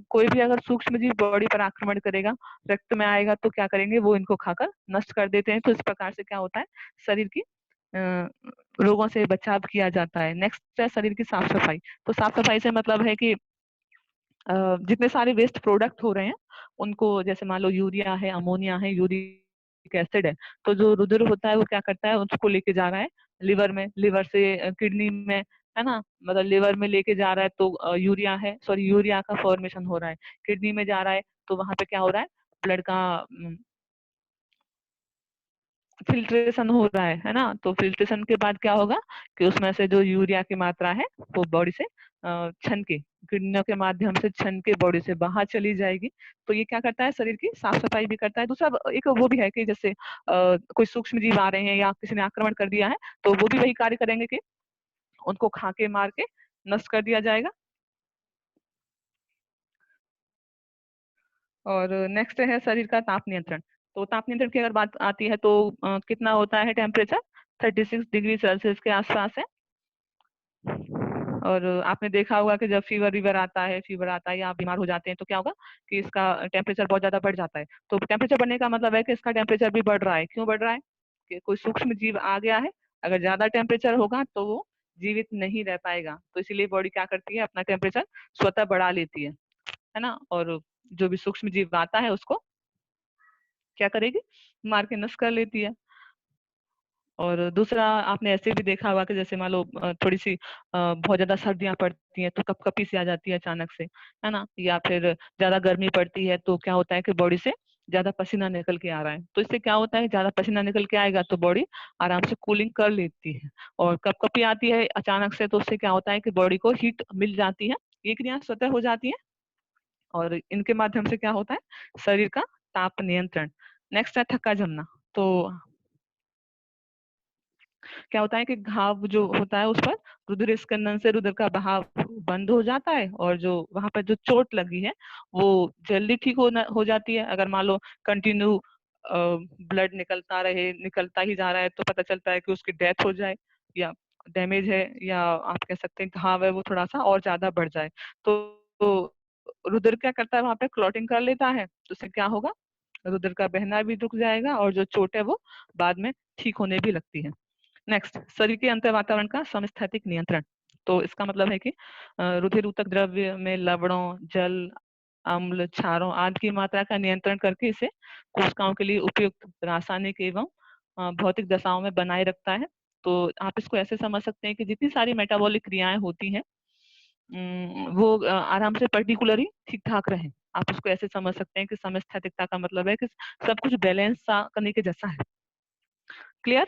कोई भी अगर सूक्ष्म जीव बॉडी पर आक्रमण करेगा, रक्त में आएगा, तो क्या करेंगे, वो इनको खाकर नष्ट कर देते हैं। तो इस प्रकार से क्या होता है, शरीर की रोगों से बचाव किया जाता है। नेक्स्ट है शरीर की साफ सफाई। तो साफ सफाई से मतलब है कि जितने सारे वेस्ट प्रोडक्ट हो रहे हैं उनको, जैसे मान लो यूरिया है, अमोनिया है, यूरिक एसिड है, तो जो रुधिर होता है वो क्या करता है, उसको लेके जा रहा है लिवर में, लिवर से किडनी में, है ना, मतलब लिवर में लेके जा रहा है तो यूरिया है, सॉरी यूरिया का फॉर्मेशन हो रहा है, किडनी में जा रहा है तो वहां पे क्या हो रहा है, ब्लड का फिल्ट्रेशन हो रहा है ना। तो फिल्ट्रेशन के बाद क्या होगा कि उसमें से जो यूरिया की मात्रा है वो बॉडी से छन के, किडनियों के माध्यम से छन के बॉडी से बाहर चली जाएगी। तो ये क्या करता है, शरीर की साफ सफाई भी करता है। दूसरा एक वो भी है कि जैसे कोई सूक्ष्म जीव आ रहे हैं या किसी ने आक्रमण कर दिया है तो वो भी वही कार्य करेंगे कि उनको खा के मार के नष्ट कर दिया जाएगा। और नेक्स्ट है शरीर का ताप नियंत्रण। तो ताप नियंत्रण की अगर बात आती है तो कितना होता है टेम्परेचर, 36 डिग्री सेल्सियस के आसपास है। और आपने देखा होगा कि जब फीवर आता है या आप बीमार हो जाते हैं तो क्या होगा कि इसका टेम्परेचर बहुत ज्यादा बढ़ जाता है। तो टेम्परेचर बढ़ने का मतलब है कि इसका टेम्परेचर भी बढ़ रहा है। क्यों बढ़ रहा है कि कोई सूक्ष्म जीव आ गया है, अगर ज्यादा टेम्परेचर होगा तो वो जीवित नहीं रह पाएगा। तो इसीलिए बॉडी क्या करती है, अपना टेम्परेचर स्वतः बढ़ा लेती है ना। और जो भी सूक्ष्म जीव आता है उसको क्या करेगी, मार के नष्ट कर लेती है। और दूसरा आपने ऐसे भी देखा होगा कि जैसे मान लो थोड़ी सी बहुत ज्यादा सर्दियां पड़ती हैं तो कपकपी सी आ जाती है अचानक से, है ना, या फिर ज्यादा गर्मी पड़ती है तो क्या होता है कि बॉडी से ज्यादा पसीना निकल के आ रहा है। तो इससे क्या होता है, ज्यादा पसीना निकल के आएगा तो बॉडी आराम से कूलिंग कर लेती है। और कपकपी आती है अचानक से तो उससे क्या होता है कि बॉडी को हीट मिल जाती है, ये क्रिया स्वतः हो जाती है। और इनके माध्यम से क्या होता है, शरीर का ताप नियंत्रण। नेक्स्ट है थक्का जमना। तो क्या होता है कि घाव जो होता है उस पर रुधिर स्कंदन से रुधिर का बहाव बंद हो जाता है और जो वहां पर जो चोट लगी है वो जल्दी ठीक हो जाती है। अगर मान लो कंटिन्यू ब्लड निकलता ही जा रहा है तो पता चलता है कि उसकी डेथ हो जाए, या डैमेज है, या आप कह सकते हैं घाव है वो थोड़ा सा और ज्यादा बढ़ जाए। तो रुधिर क्या करता है, वहां पे क्लॉटिंग कर लेता है, तो उससे क्या होगा, रुधिर का बहना भी रुक जाएगा और जो चोट है वो बाद में ठीक होने भी लगती है। नेक्स्ट, शरीर के अंतर वातावरण का समस्थैतिक नियंत्रण। तो इसका मतलब है कि रुधिर ऊतक द्रव्य में लवणों, जल, अम्ल, क्षारों आदि की मात्रा का नियंत्रण करके इसे कोशिकाओं के लिए उपयुक्त रासायनिक एवं भौतिक दशाओं में बनाए रखता है। तो आप इसको ऐसे समझ सकते हैं कि जितनी सारी मेटाबॉलिक क्रियाएं होती हैं वो आराम से पर्टिकुलरली ठीक ठाक रहे। आप उसको ऐसे समझ सकते हैं कि समस्थैतिकता का मतलब है कि सब कुछ बैलेंस सा करने के जैसा है। क्लियर?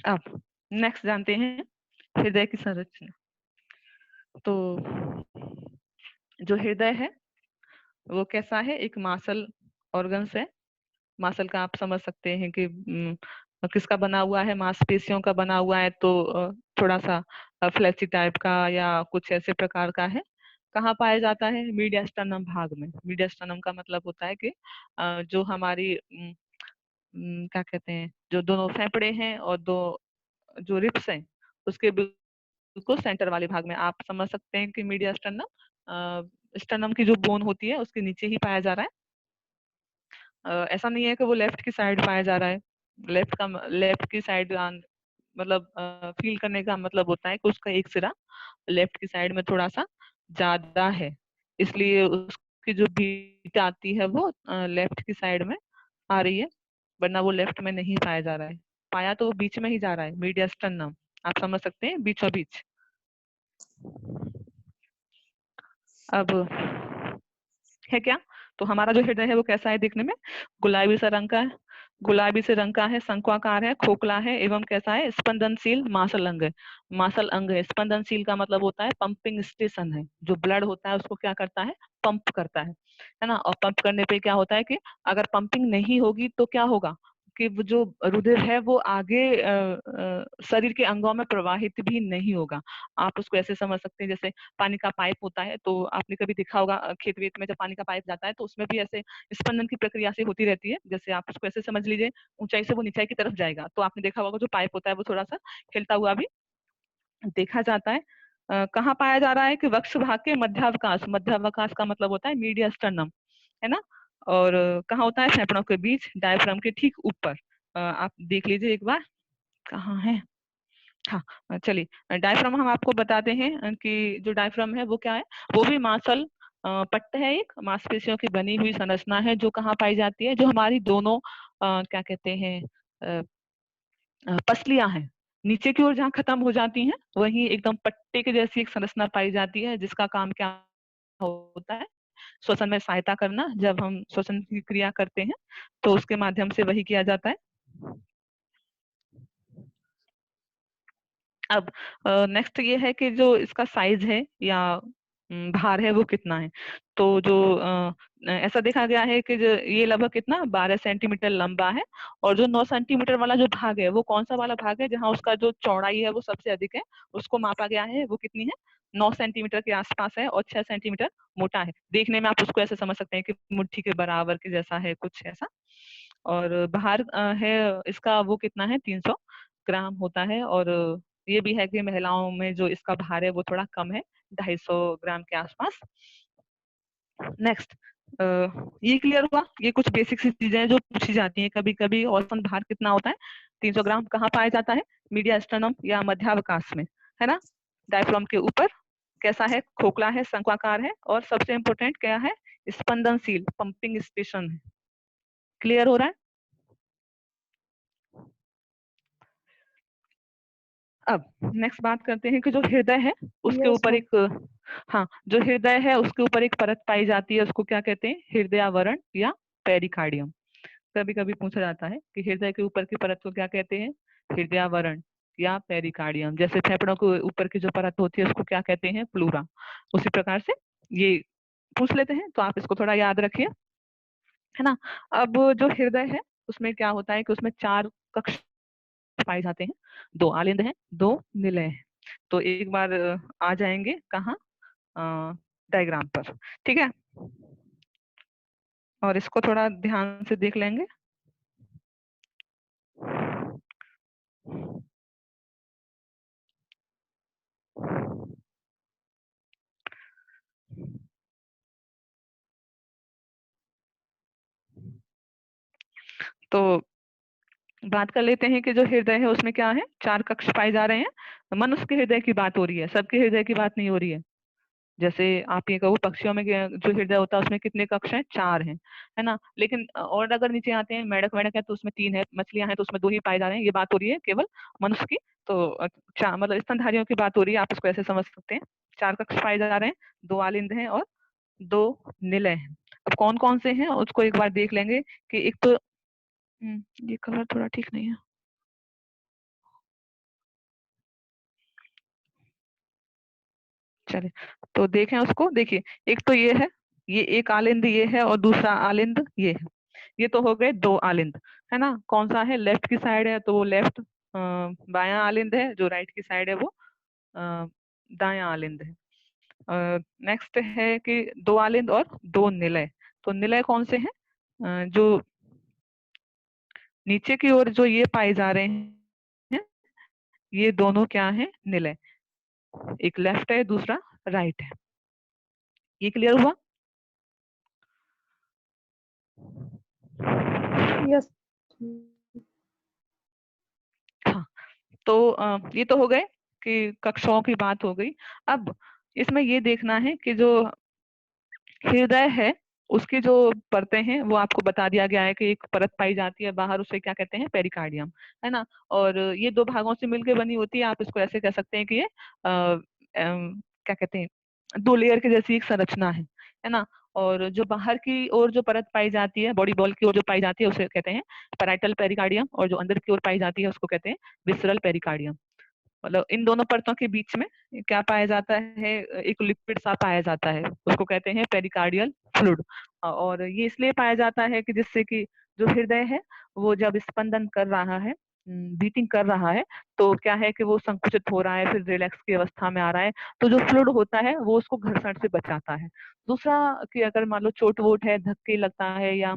अब नेक्स्ट जानते हैं हृदय की संरचना। तो जो हृदय है वो कैसा है, एक मासल ऑर्गन्स है। मासल का आप समझ सकते हैं कि किसका बना हुआ है, मांसपेशियों का बना हुआ है। तो थोड़ा सा फ्लैसी टाइप का या कुछ ऐसे प्रकार का है। कहाँ पाया जाता है, मीडियास्टर्नम भाग में। मीडियास्टर्नम का मतलब होता है कि जो हमारी क्या कहते हैं, जो दोनों फेफड़े हैं और दो जो रिब्स हैं उसके बिल्कुल सेंटर वाले भाग में आप समझ सकते हैं कि मीडिया स्टर्नम की जो बोन होती है उसके नीचे ही पाया जा रहा है। ऐसा नहीं है कि वो लेफ्ट की साइड पाया जा रहा है। लेफ्ट की साइड मतलब फील करने का मतलब होता है कि उसका एक सिरा लेफ्ट की साइड में थोड़ा सा ज्यादा है, इसलिए उसकी जो बीट आती है वो लेफ्ट की साइड में आ रही है, वरना वो लेफ्ट में नहीं पाया जा रहा है। पाया तो वो बीच में ही जा रहा है, मीडिया स्टर्नम आप समझ सकते हैं, बीचों बीच। अब है क्या, तो हमारा जो हृदय है वो कैसा है दिखने में, गुलाबी सा रंग का है, गुलाबी से रंग का है, शंक्वाकार है, खोखला है एवं कैसा है, स्पंदनशील मासल अंग है। मासल अंग है, स्पंदनशील का मतलब होता है पंपिंग स्टेशन है, जो ब्लड होता है उसको क्या करता है, पंप करता है ना। और पंप करने पे क्या होता है कि अगर पंपिंग नहीं होगी तो क्या होगा कि वो जो रुधिर है वो आगे शरीर के अंगों में प्रवाहित भी नहीं होगा। आप उसको ऐसे समझ सकते हैं जैसे पानी का पाइप होता है, तो आपने कभी देखा होगा खेत वेत में जब पानी का पाइप जाता है तो उसमें भी ऐसे स्पंदन की प्रक्रिया से होती रहती है। जैसे आप उसको ऐसे समझ लीजिए, ऊंचाई से वो नीचाई की तरफ जाएगा तो आपने देखा होगा जो पाइप होता है वो थोड़ा सा हिलता हुआ भी देखा जाता है। कहाँ पाया जा रहा है कि वक्ष भाग के मध्यावकाश, मध्यावकाश का मतलब होता है मीडिया स्टर्नम, है ना। और कहाँ होता है, फेफड़ों के बीच, डायफ्राम के ठीक ऊपर। आप देख लीजिए एक बार कहाँ है, हाँ, चलिए डायफ्राम हम आपको बताते हैं कि जो डायफ्राम है वो क्या है, वो भी मांसल पट्ट है, एक मांसपेशियों की बनी हुई संरचना है जो कहाँ पाई जाती है, जो हमारी दोनों क्या कहते हैं पसलियां हैं नीचे की ओर जहाँ खत्म हो जाती हैं, वहीं एकदम पट्टे के जैसी एक संरचना पाई जाती है, जिसका काम क्या होता है, श्वसन में सहायता करना। जब हम श्वसन की क्रिया करते हैं तो उसके माध्यम से वही किया जाता है। अब नेक्स्ट ये है कि जो इसका साइज है या भार है वो कितना है। तो जो ऐसा देखा गया है कि जो ये लगभग कितना 12 सेंटीमीटर लंबा है, और जो 9 सेंटीमीटर वाला जो भाग है वो कौन सा वाला भाग है, जहाँ उसका जो चौड़ाई है वो सबसे अधिक है, उसको मापा गया है, वो कितनी है, 9 सेंटीमीटर के आसपास है और 6 सेंटीमीटर मोटा है। देखने में आप उसको ऐसे समझ सकते हैं कि मुट्ठी के बराबर के जैसा है, कुछ ऐसा। और भार है इसका वो कितना है, 300 ग्राम होता है। और ये भी है कि महिलाओं में जो इसका भार है वो थोड़ा कम है, 250 ग्राम के आसपास। नेक्स्ट, ये क्लियर हुआ, ये कुछ बेसिक सी चीजें हैं जो पूछी जाती हैं कभी कभी। औसतन भार कितना होता है, 300 ग्राम। कहाँ पाया जाता है, मीडिया स्टर्नम या मध्यावकाश में, है ना। डायफ्राम के ऊपर कैसा है, खोखला है, शंक्वाकार है, और सबसे इंपॉर्टेंट क्या है, स्पंदनशील, पंपिंग स्टेशन है। क्लियर हो रहा है। अब नेक्स्ट बात करते हैं कि जो हृदय है उसके यस ऊपर मैम। एक, हाँ, जो हृदय है उसके ऊपर एक परत पाई जाती है, उसको क्या कहते हैं, हृदयावरण या पेरिकार्डियम। कभी कभी पूछा जाता है कि हृदय के ऊपर की परत को क्या कहते हैं, हृदयावरण या पेरिकार्डियम। जैसे फेफड़ों के ऊपर की जो परत होती है उसको क्या कहते हैं, प्लूरा। उसी प्रकार से ये पूछ लेते हैं, तो आप इसको थोड़ा याद रखिए, है ना। अब जो हृदय है उसमें क्या होता है कि उसमें 4 कक्ष पाए जाते हैं, 2 आलिंद हैं, 2 निलय हैं। तो एक बार आ जाएंगे कहाँ, डायग्राम पर, ठीक है। और इसको थोड़ा ध्यान से देख लेंगे। तो बात कर लेते हैं कि जो हृदय है उसमें क्या है, 4 कक्ष पाए जा रहे हैं। मनुष्य के हृदय की बात हो रही है, सबके हृदय की बात नहीं हो रही है। जैसे आप ये कहो पक्षियों में जो हृदय होता है उसमें कितने कक्ष हैं, 4 हैं, है ना। लेकिन और अगर नीचे आते हैं, मेढक वेढक है तो उसमें 3 है, मछलियां हैं तो उसमें 2 ही पाए जा रहे हैं। ये बात हो रही है केवल मनुष्य की। तो मतलब स्तनधारियों की बात हो रही है, आप इसको ऐसे समझ सकते हैं। 4 कक्ष पाए जा रहे हैं, 2 आलिंद हैं और 2 निलय हैं। अब कौन कौन से हैं उसको एक बार देख लेंगे कि एक तो ये कलर थोड़ा ठीक नहीं है, चलिए तो देखें उसको। देखिए, एक तो ये है, ये एक आलिंद ये है, और दूसरा आलिंद ये है। ये तो हो गए 2 आलिंद, है ना। कौन सा है, लेफ्ट की साइड है तो वो लेफ्ट बायां आलिंद है, जो राइट की साइड है वो अ, दायां आलिंद है। नेक्स्ट है कि 2 आलिंद और 2 निलय। तो निलय कौन से हैं, जो नीचे की ओर जो ये पाए जा रहे हैं, ये दोनों क्या है, निलय। एक लेफ्ट है, दूसरा राइट है। ये क्लियर हुआ। यस। हाँ, तो ये तो हो गए कि कक्षाओं की बात हो गई। अब इसमें ये देखना है कि जो हृदय है उसकी जो परतें हैं वो आपको बता दिया गया है कि एक परत पाई जाती है बाहर, उसे क्या कहते हैं, पेरिकार्डियम, है ना। और ये 2 भागों से मिलकर बनी होती है। आप इसको ऐसे कह सकते हैं कि ये क्या कहते हैं, 2 लेयर की जैसी एक संरचना है ना। और जो बाहर की ओर जो परत पाई जाती है, बॉडी बॉल की ओर जो पाई जाती है, उसे कहते हैं पैराइटल पेरिकार्डियम, और जो अंदर की ओर पाई जाती है उसको कहते हैं विसरल पेरिकार्डियम। मतलब इन दोनों परतों के बीच में क्या पाया जाता है, एक लिक्विड सा पाया जाता है, उसको कहते हैं पेरिकार्डियल फ्लूइड। और ये इसलिए पाया जाता है कि जिससे कि जो हृदय है वो जब स्पंदन कर रहा है, बीटिंग कर रहा है, तो क्या है कि वो संकुचित हो रहा है, फिर रिलैक्स की अवस्था में आ रहा है। तो जो फ्लूइड होता है वो उसको घर्षण से बचाता है। दूसरा कि अगर मान लो चोट वोट है, धक्के लगता है या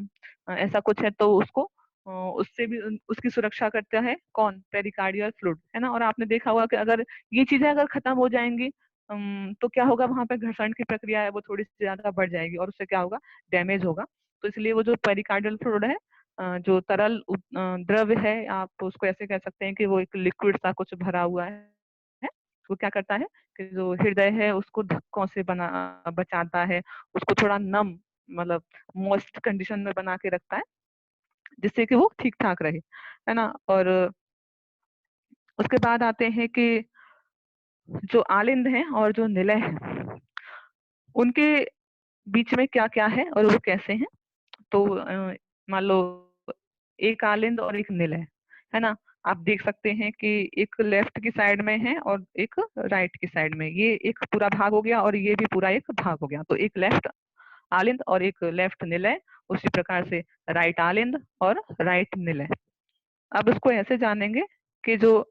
ऐसा कुछ है, तो उसको उससे भी उसकी सुरक्षा करता है कौन, पेरिकार्डियल फ्लूइड, है ना। और आपने देखा होगा कि अगर ये चीजें अगर खत्म हो जाएंगी, तो क्या होगा, वहां पे घर्षण की प्रक्रिया है वो थोड़ी सी ज्यादा बढ़ जाएगी और उससे क्या होगा, डैमेज होगा। तो इसलिए वो जो पेरिकार्डियल फ्लूइड है जो तरल द्रव्य है, आप उसको ऐसे कह सकते हैं कि वो एक लिक्विड सा कुछ भरा हुआ है। वो क्या करता है कि जो हृदय है उसको धक्कों से बचाता है, उसको थोड़ा नम, मतलब मॉइस्ट कंडीशन में बना के रखता है, जिससे कि वो ठीक ठाक रहे, है ना। और उसके बाद आते हैं कि जो आलिंद हैं और जो निलय हैं, उनके बीच में क्या क्या है और वो कैसे हैं। तो मान लो एक आलिंद और एक निलय, है ना। आप देख सकते हैं कि एक लेफ्ट की साइड में है और एक राइट की साइड में, ये एक पूरा भाग हो गया और ये भी पूरा एक भाग हो गया। तो एक लेफ्ट आलिंद और एक लेफ्ट निलय, उसी प्रकार से राइट आलिंद और राइट निलय। अब उसको ऐसे जानेंगे कि जो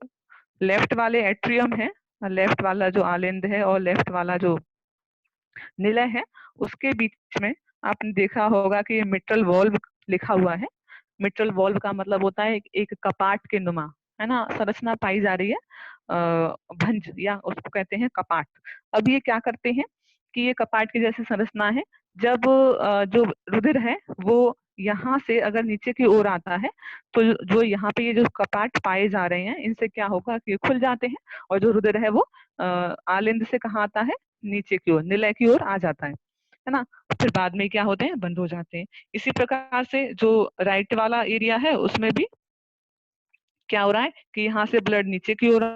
लेफ्ट वाले एट्रियम है, लेफ्ट वाला जो आलिंद है और लेफ्ट वाला जो निलय है, उसके बीच में आपने देखा होगा कि मिट्रल वॉल्व लिखा हुआ है। मिट्रल वॉल्व का मतलब होता है एक कपाट के नुमा, है ना, संरचना पाई जा रही है, भंज या उसको कहते हैं कपाट। अब ये क्या करते हैं कि ये कपाट की जैसी संरचना है। जब जो रुधिर है वो यहाँ से अगर नीचे की ओर आता है, तो जो यहाँ पे ये जो कपाट पाए जा रहे हैं, इनसे क्या होगा कि ये खुल जाते हैं और जो रुधिर है वो आलिंद से कहाँ आता है, नीचे की ओर, निलय की ओर आ जाता है ना। फिर बाद में क्या होते हैं, बंद हो जाते हैं। इसी प्रकार से जो राइट वाला एरिया है उसमें भी क्या हो रहा है कि यहाँ से ब्लड नीचे की ओर आ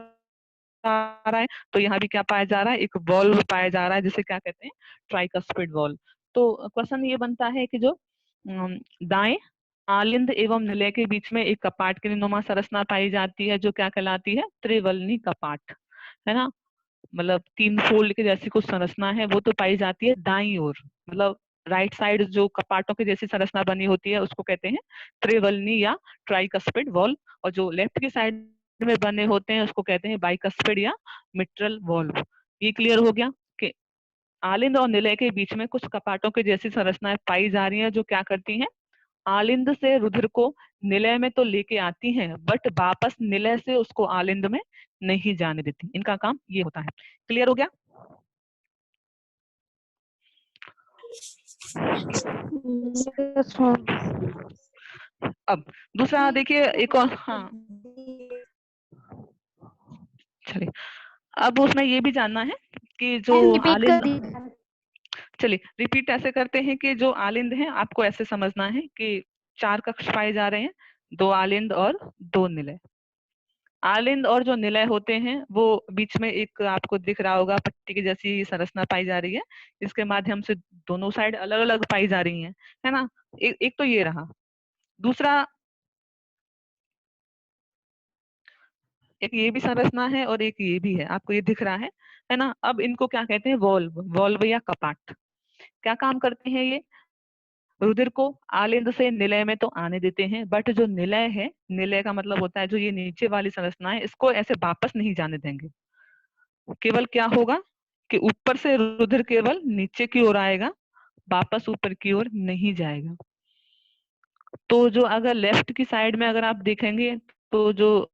रहा है, तो यहाँ भी क्या पाया जा रहा है, एक वॉल्व पाया जा रहा है, जिसे क्या कहते हैं, ट्राइकस्पिड वॉल्व। तो क्वेश्चन ये बनता है कि जो दाएं आलिंद एवं निलय के बीच में एक कपाट की नुमा संरचना पाई जाती है, जो क्या कहलाती है, त्रिवलनी कपाट, है ना। मतलब 3 फोल्ड के जैसी कुछ संरचना है, वो तो पाई जाती है दाईं ओर। मतलब राइट साइड जो कपाटों की जैसी संरचना बनी होती है उसको कहते हैं त्रिवलनी या ट्राइकस्पिड वॉल्व, और जो लेफ्ट की साइड में बने होते हैं उसको कहते हैं बाइकस्पिड या मिट्रल वॉल्व। ये क्लियर हो गया कि आलिंद और निलय के बीच में कुछ कपाटों की जैसी संरचनाएं पाई जा रही हैं, जो क्या करती हैं, आलिंद से रुधिर को निलय में तो लेके आती हैं, बट वापस निलय से उसको आलिंद में नहीं जाने देती। इनका काम ये होता है। क्लियर हो गया। Yes ma'am. अब दूसरा देखिए, एक और, हाँ चलिए, अब उसमें ये भी जानना है कि जो रिपीट कर आलिंद, दीजिए। चलिए रिपीट ऐसे करते हैं कि जो आलिंद है आपको ऐसे समझना है कि 4 कक्ष पाए जा रहे हैं, 2 आलिंद और 2 निलय। आलिंद और जो निलय होते हैं वो बीच में एक आपको दिख रहा होगा पट्टी की जैसी संरचना पाई जा रही है, इसके माध्यम से दोनों साइड अलग अलग पाई जा रही हैं, है ना। एक तो ये रहा। दूसरा, एक ये भी संरचना है और एक ये भी है, आपको ये दिख रहा है ना। अब इनको क्या कहते हैं, वॉल्व, वॉल्व या कपाट। क्या काम करते हैं ये, रुधिर को आलिंद से निलय में तो आने देते हैं, बट जो निलय है, निलय का मतलब होता है जो ये नीचे वाली संरचना है, इसको ऐसे वापस नहीं जाने देंगे। केवल क्या होगा कि ऊपर से रुधिर केवल नीचे की ओर आएगा, वापस ऊपर की ओर नहीं जाएगा। तो जो अगर लेफ्ट की साइड में अगर आप देखेंगे, तो जो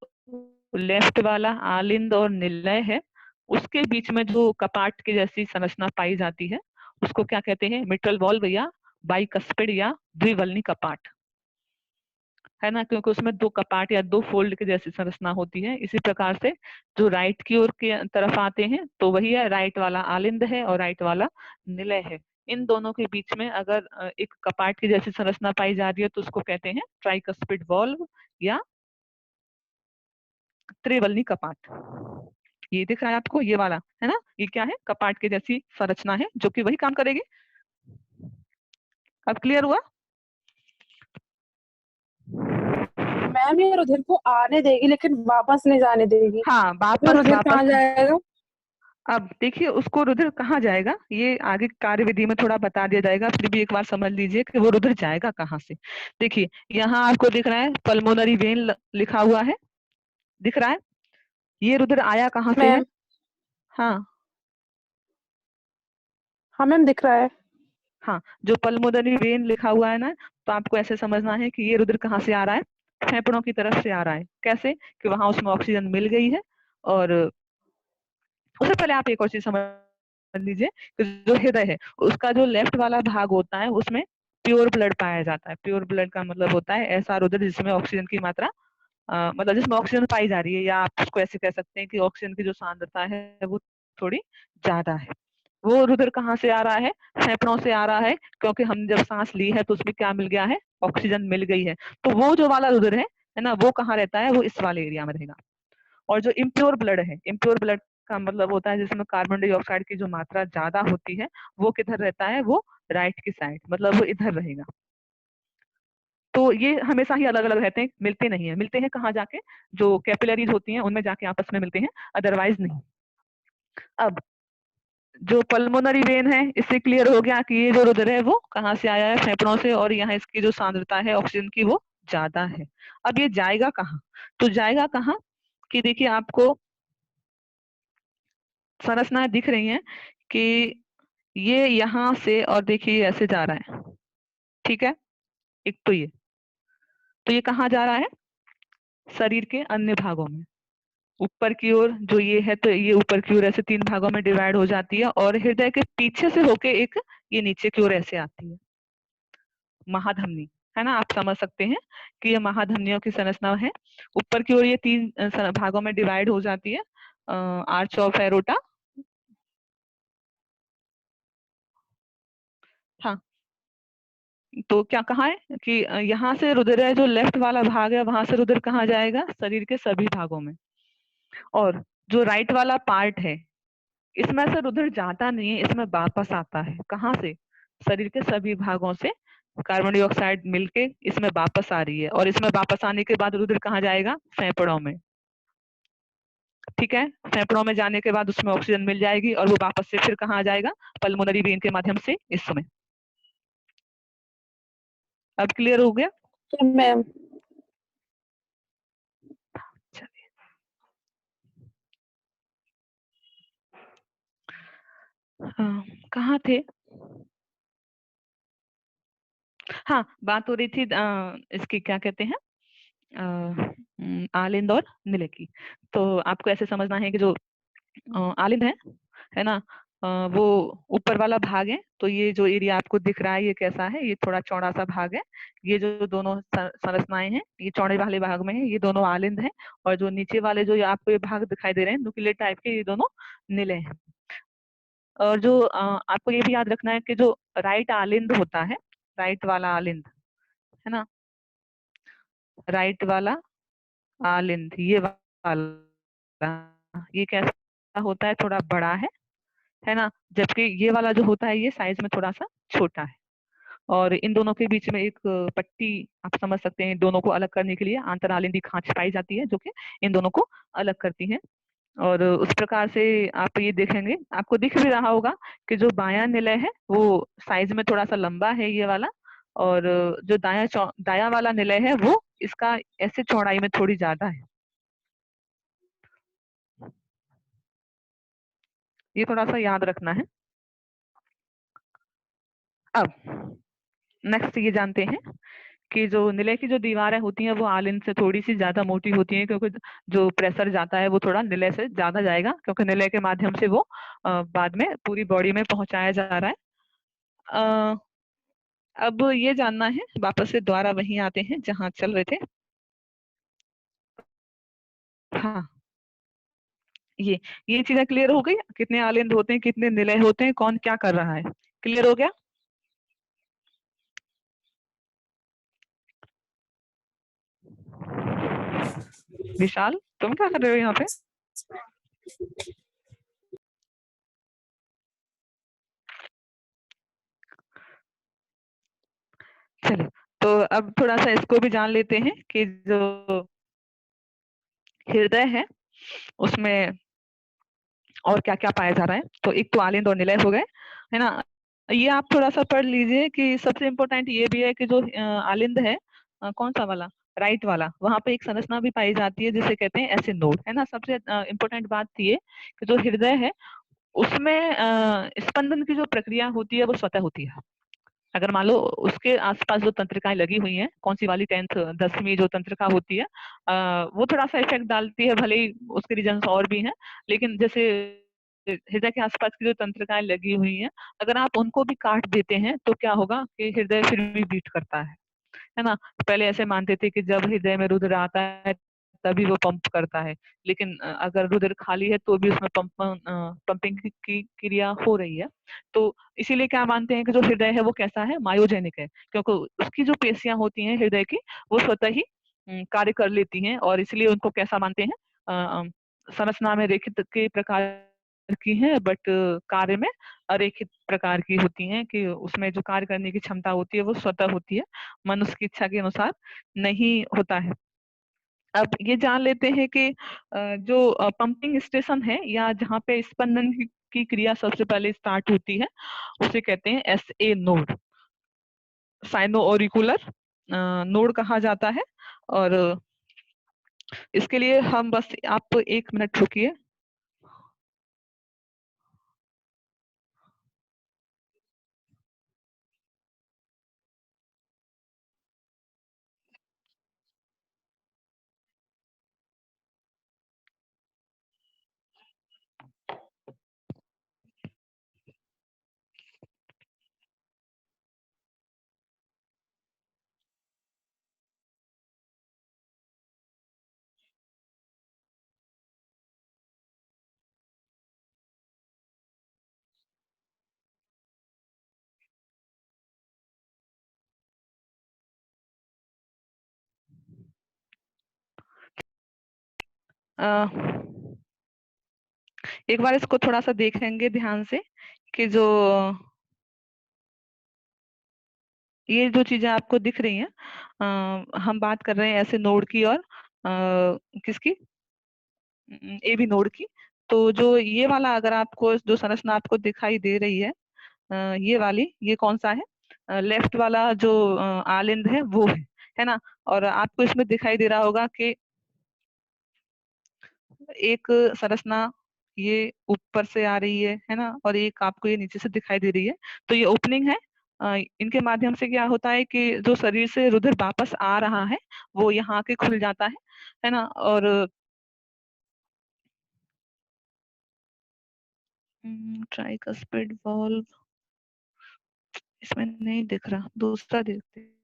लेफ्ट वाला आलिंद और निलय है, उसके बीच में जो कपाट की जैसी संरचना पाई जाती है, उसको क्या कहते हैं, मिट्रल वॉल्व या बाइकस्पिड या द्विवल्नी कपाट, है ना। क्योंकि उसमें 2 कपाट या 2 फोल्ड की जैसी संरचना होती है। इसी प्रकार से जो राइट की ओर के तरफ आते हैं, तो वही है, राइट वाला आलिंद है और राइट वाला निलय है। इन दोनों के बीच में अगर एक कपाट की जैसी संरचना पाई जा रही है, तो उसको कहते हैं ट्राइकस्पिड वॉल्व या त्रिवलनी कपाट। ये दिख रहा है आपको, ये वाला, है ना, ये क्या है, कपाट की जैसी संरचना है, जो कि वही काम करेगी। अब क्लियर हुआ। मैम ये रुधिर को आने देगी लेकिन वापस नहीं जाने देगी, हाँ, तो वापस रुधिर कहाँ वापस जाएगा? अब देखिए उसको रुधिर कहाँ जाएगा, ये आगे कार्यविधि में थोड़ा बता दिया जाएगा, फिर भी एक बार समझ लीजिए कि वो रुधिर जाएगा कहाँ से। देखिए यहाँ आपको दिख रहा है पल्मोनरी वेन लिखा हुआ है, दिख रहा है, ये रुधिर आया कहाँ से है। मैम हाँ हाँ मैम दिख रहा है। हाँ, जो पल्मोनरी वेन लिखा हुआ है ना, तो आपको ऐसे समझना है कि ये रुधिर कहाँ से आ रहा है, फेफड़ों की तरफ से आ रहा है। कैसे, कि वहां उसमें ऑक्सीजन मिल गई है। और उससे पहले आप एक और चीज समझ लीजिए कि जो हृदय है, उसका जो लेफ्ट वाला भाग होता है, उसमें प्योर ब्लड पाया जाता है। प्योर ब्लड का मतलब होता है ऐसा रुधिर जिसमें ऑक्सीजन की मात्रा मतलब जिसमें ऑक्सीजन पाई जा रही है, या आप उसको ऐसे कह सकते हैं कि ऑक्सीजन की जो सांद्रता है वो थोड़ी ज्यादा है। वो रुधिर कहाँ से आ रहा है? फेफड़ों से आ रहा है, क्योंकि हम जब सांस ली है तो उसमें क्या मिल गया है? ऑक्सीजन मिल गई है। तो वो जो वाला रुधिर है ना, वो कहाँ रहता है? वो इस वाले एरिया में रहेगा। और जो इम्प्योर ब्लड है, इम्प्योर ब्लड का मतलब होता है जिसमें कार्बन डाइऑक्साइड की जो मात्रा ज्यादा होती है, वो किधर रहता है? वो राइट की साइड, मतलब वो इधर रहेगा। तो ये हमेशा ही अलग अलग रहते हैं, मिलते नहीं है। मिलते हैं कहाँ जाके? जो कैपिलरीज होती हैं उनमें जाके आपस में मिलते हैं, अदरवाइज नहीं। अब जो पल्मोनरी वेन है, इससे क्लियर हो गया कि ये जो रुधिर है वो कहाँ से आया है? फेफड़ों से, और यहाँ इसकी जो सांद्रता है ऑक्सीजन की वो ज्यादा है। अब ये जाएगा कहाँ? तो जाएगा कहाँ कि देखिए आपको संरचनाएं दिख रही हैं कि ये यहाँ से, और देखिए ऐसे जा रहा है, ठीक है। एक तो ये कहाँ जा रहा है? शरीर के अन्य भागों में, ऊपर की ओर जो ये है, तो ये ऊपर की ओर ऐसे 3 भागों में डिवाइड हो जाती है, और हृदय के पीछे से होके एक ये नीचे की ओर ऐसे आती है, महाधमनी, है ना। आप समझ सकते हैं कि ये महाधमनियों की संरचना है। ऊपर की ओर ये 3 भागों में डिवाइड हो जाती है, आर्च ऑफ एरोटा। हाँ, तो क्या कहाँ है कि यहाँ से रुधिर है, जो लेफ्ट वाला भाग है वहां से रुधिर कहाँ जाएगा? शरीर के सभी भागों में। और जो राइट वाला पार्ट है, इसमें से रुधिर जाता नहीं है, इसमें वापस आता है। कहाँ से? शरीर के सभी भागों से कार्बन डाइऑक्साइड मिलके इसमें वापस आ रही है, और इसमें वापस आने के बाद रुधिर कहाँ जाएगा? फेफड़ों में, ठीक है। फेफड़ों में जाने के बाद उसमें ऑक्सीजन मिल जाएगी, और वो वापस से फिर कहाँ आ जाएगा? पल्मोनरी वेन के माध्यम से इसमें। अब क्लियर हो गया? मैम। चलिए, हाँ, कहाँ थे? हाँ, बात हो रही थी इसकी, क्या कहते हैं, आलिंद और निलय की। तो आपको ऐसे समझना है कि जो आलिंद है ना, वो ऊपर वाला भाग है। तो ये जो एरिया आपको दिख रहा है ये कैसा है? ये थोड़ा चौड़ा सा भाग है। ये जो दोनों संरचनाएं हैं ये चौड़े वाले भाग में है, ये दोनों आलिंद हैं। और जो नीचे वाले जो आपको ये भाग दिखाई दे रहे हैं न्यूक्लियर टाइप के, ये दोनों निलय हैं। और जो आपको ये भी याद रखना है कि जो राइट आलिंद होता है, राइट वाला आलिंद, है ना, राइट वाला आलिंद, ये वाला, ये कैसा होता है? थोड़ा बड़ा है ना। जबकि ये वाला जो होता है ये साइज में थोड़ा सा छोटा है। और इन दोनों के बीच में एक पट्टी, आप समझ सकते हैं, दोनों को अलग करने के लिए आंतरालिंदी खांच पाई जाती है, जो कि इन दोनों को अलग करती है। और उस प्रकार से आप ये देखेंगे, आपको दिख भी रहा होगा कि जो बायां निलय है वो साइज में थोड़ा सा लंबा है, ये वाला। और जो दाया वाला निलय है वो इसका ऐसे चौड़ाई में थोड़ी ज्यादा है। ये थोड़ा सा याद रखना है। अब नेक्स्ट ये जानते हैं कि जो निलय की जो दीवारें होती हैं वो आलिंद से थोड़ी सी ज्यादा मोटी होती हैं, क्योंकि जो प्रेशर जाता है वो थोड़ा निलय से ज्यादा जाएगा, क्योंकि निलय के माध्यम से वो बाद में पूरी बॉडी में पहुंचाया जा रहा है। अ, अब ये जानना है, वापस से दोबारा वहीं आते हैं जहां चल रहे थे। हाँ, ये चीजें क्लियर हो गई, कितने आलिंद होते हैं, कितने निलय होते हैं, कौन क्या कर रहा है, क्लियर हो गया? विशाल, तुम क्या कर रहे हो यहाँ पे? चलो, तो अब थोड़ा सा इसको भी जान लेते हैं कि जो हृदय है उसमें और क्या क्या पाया जा रहा है। तो एक तो आलिंद और निलय हो गए, है ना। ये आप थोड़ा सा पढ़ लीजिए कि सबसे इम्पोर्टेंट ये भी है कि जो आलिंद है, कौन सा वाला, राइट वाला, वहां पे एक संरचना भी पाई जाती है जिसे कहते हैं एसिड नोड, है ना। सबसे इम्पोर्टेंट बात ये कि जो हृदय है उसमें स्पंदन की जो प्रक्रिया होती है वो स्वतः होती है। अगर मान लो उसके आसपास जो तंत्रिकाएं लगी हुई हैं, कौन सी वाली, 10वीं जो तंत्रिका होती है, वो थोड़ा सा इफेक्ट डालती है, भले ही उसके रीजन और भी हैं। लेकिन जैसे हृदय के आसपास की जो तंत्रिकाएं लगी हुई हैं, अगर आप उनको भी काट देते हैं तो क्या होगा कि हृदय फिर भी बीट करता है ना। पहले ऐसे मानते थे कि जब हृदय में रुधिर आता है तभी वो पंप करता है, लेकिन अगर रुधिर खाली है तो भी उसमें पंपिंग की क्रिया हो रही है। तो इसीलिए क्या मानते हैं कि जो हृदय है वो कैसा है, मायोजेनिक है, क्योंकि उसकी जो पेशियां होती हैं हृदय की वो स्वतः ही कार्य कर लेती हैं, और इसलिए उनको कैसा मानते हैं, संरचना में रेखित के प्रकार की है, बट कार्य में अरेखित प्रकार की होती हैं, कि उसमें जो कार्य करने की क्षमता होती है वो स्वतः होती है, मनुष्य की इच्छा के अनुसार नहीं होता है। अब ये जान लेते हैं कि जो पंपिंग स्टेशन है या जहाँ पे स्पंदन की क्रिया सबसे पहले स्टार्ट होती है उसे कहते हैं SA node, sino auricular node कहा जाता है। और इसके लिए हम बस, आप 1 मिनट रुकिए। एक बार इसको थोड़ा सा देखेंगे ध्यान से कि जो ये जो चीजें आपको दिख रही हैं, हम बात कर रहे हैं ऐसे नोड की, और किसकी, AB नोड की। तो जो ये वाला, अगर आपको जो संरचना आपको दिखाई दे रही है, ये वाली, ये कौन सा है, लेफ्ट वाला जो आलिंद है वो है ना। और आपको इसमें दिखाई दे रहा होगा कि एक संरचना ये ऊपर से आ रही है ना, और एक आपको ये नीचे से दिखाई दे रही है। तो ये ओपनिंग है, इनके माध्यम से क्या होता है कि जो शरीर से रुधिर वापस आ रहा है वो यहाँ आके खुल जाता है ना। और ट्राइकस्पिड वाल्व इसमें नहीं दिख रहा, दूसरा देखते हैं।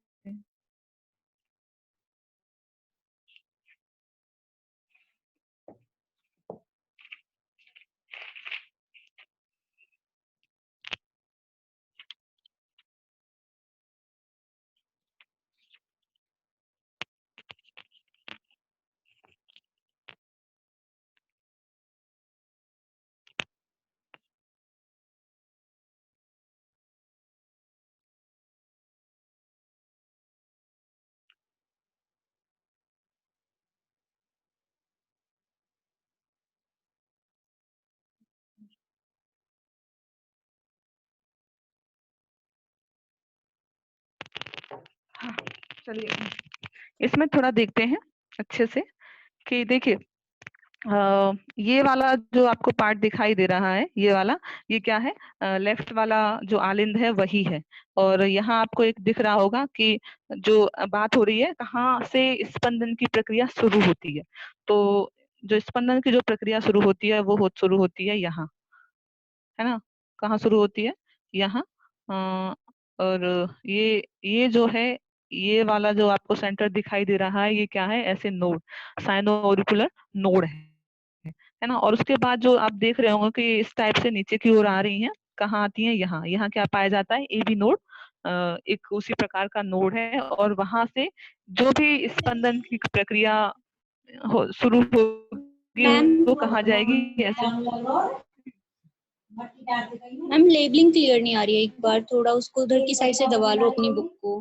हाँ, चलिए इसमें थोड़ा देखते हैं अच्छे से कि देखिए, ये वाला जो आपको पार्ट दिखाई दे रहा है, ये वाला, ये क्या है, लेफ्ट वाला जो आलिंद है वही है। और यहाँ आपको एक दिख रहा होगा कि जो बात हो रही है कहाँ से स्पंदन की प्रक्रिया शुरू होती है। तो जो स्पंदन की जो प्रक्रिया शुरू होती है वो शुरू होती है यहाँ, है ना। कहाँ शुरू होती है, यहाँ। और ये जो है, ये वाला जो आपको सेंटर दिखाई दे रहा है, ये क्या है, ऐसे नोड, साइनो ऑरिकुलर नोड है ना। और उसके बाद जो आप देख रहे होंगे कि इस टाइप से नीचे की ओर आ रही हैं, कहाँ आती हैं, यहाँ। यहाँ क्या पाया जाता है, AB नोड, एक उसी प्रकार का नोड है। और वहां से जो भी स्पंदन की प्रक्रिया शुरू होगी मैम वो कहाँ जाएगी, ऐसे। मैम लेबलिंग क्लियर नहीं आ रही है, एक बार थोड़ा उसको उधर की साइड से दबा लो अपनी बुक को।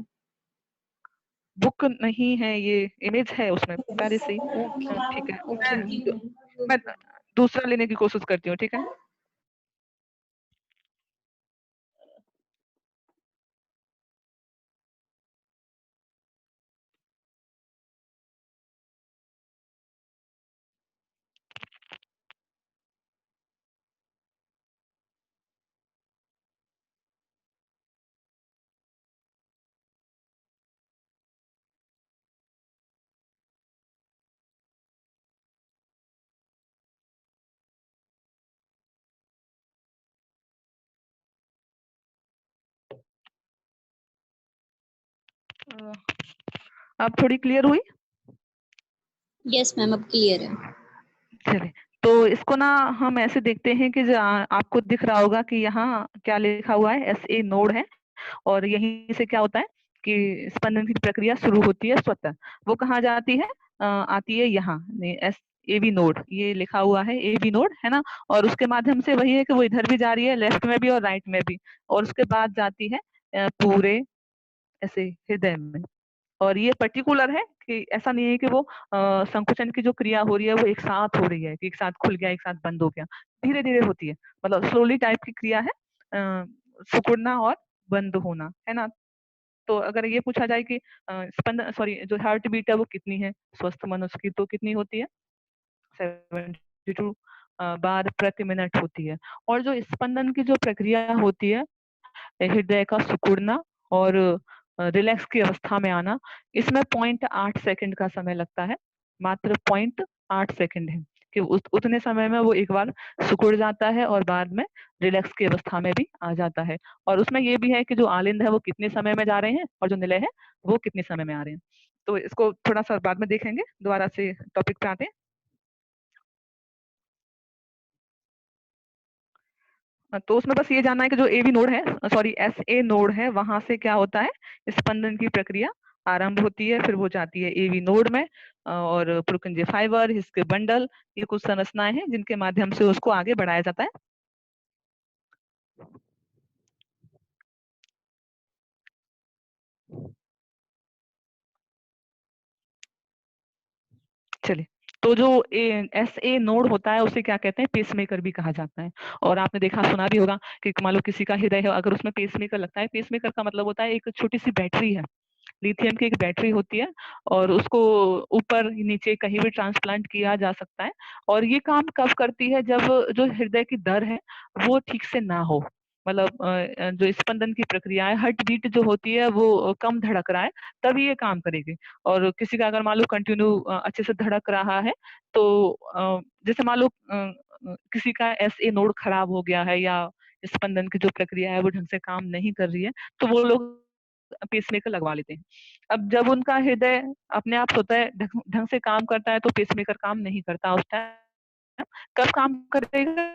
बुक नहीं है, ये इमेज है उसमें पहले से ही। ठीक है, ओके मैं दूसरा लेने की कोशिश करती हूँ, ठीक है। अब थोड़ी क्लियर हुई? यस मैम, अब क्लियर है। चलिए, तो इसको ना हम ऐसे देखते हैं कि आपको दिख रहा होगा कि यहाँ क्या लिखा हुआ है, SA नोड है और यहीं से क्या होता है कि स्पंदन की प्रक्रिया शुरू होती है स्वतः। वो कहाँ जाती है? आती है यहाँ AV नोड, ये लिखा हुआ है AV नोड, है ना। और उसके माध्यम से वही है कि वो इधर भी जा रही है, लेफ्ट में भी और राइट में भी, और उसके बाद जाती है पूरे ऐसे हृदय में। और ये पर्टिकुलर है कि ऐसा नहीं है कि वो संकुचन की जो क्रिया हो रही है वो एक साथ हो रही है कि एक साथ खुल गया एक साथ बंद हो गया, धीरे धीरे होती है, मतलब स्लोली टाइप की क्रिया है, सिकुड़ना और बंद होना, है ना। तो अगर ये पूछा जाए कि स्पंदन सॉरी जो हार्ट बीट है वो कितनी है स्वस्थ मनुष्य की, तो कितनी होती है? 72 बार प्रति मिनट होती है। और जो स्पंदन की जो प्रक्रिया होती है, हृदय का सिकुड़ना और रिलैक्स की अवस्था में आना, इसमें 0.8 सेकंड का समय लगता है, मात्र 0.8 सेकंड है कि उतने समय में वो एक बार सिकुड़ जाता है और बाद में रिलैक्स की अवस्था में भी आ जाता है। और उसमें ये भी है कि जो आलिंद है वो कितने समय में जा रहे हैं और जो निलय है वो कितने समय में आ रहे हैं। तो इसको थोड़ा सा बाद में देखेंगे, दोबारा से टॉपिक पे आते हैं। तो उसमें बस ये जानना है कि जो AV नोड है, सॉरी SA नोड है, वहां से क्या होता है, स्पंदन की प्रक्रिया आरंभ होती है, फिर वो जाती है AV नोड में और पुरकुंजी फाइबर, इसके बंडल, ये कुछ संरचनाएं हैं जिनके माध्यम से उसको आगे बढ़ाया जाता है। चलिए, तो जो SA नोड होता है उसे क्या कहते हैं, पेसमेकर भी कहा जाता है। और आपने देखा सुना भी होगा कि मान लो किसी का हृदय है, अगर उसमें पेसमेकर लगता है, पेसमेकर का मतलब होता है एक छोटी सी बैटरी है, लिथियम की एक बैटरी होती है और उसको ऊपर नीचे कहीं भी ट्रांसप्लांट किया जा सकता है। और ये काम कब करती है, जब जो हृदय की दर है वो ठीक से ना हो, मतलब जो स्पंदन की प्रक्रिया है, हार्ट बीट जो होती है वो कम धड़क रहा है, तभी ये काम करेगी। और किसी का अगर मान लो कंटिन्यू अच्छे से धड़क रहा है, तो जैसे मान लो किसी का SA नोड खराब हो गया है या स्पंदन की जो प्रक्रिया है वो ढंग से काम नहीं कर रही है, तो वो लोग पेसमेकर लगवा लेते हैं। अब जब उनका हृदय अपने आप होता है ढंग से काम करता है, तो पेसमेकर काम नहीं करता उस टाइम। कब काम करेगा?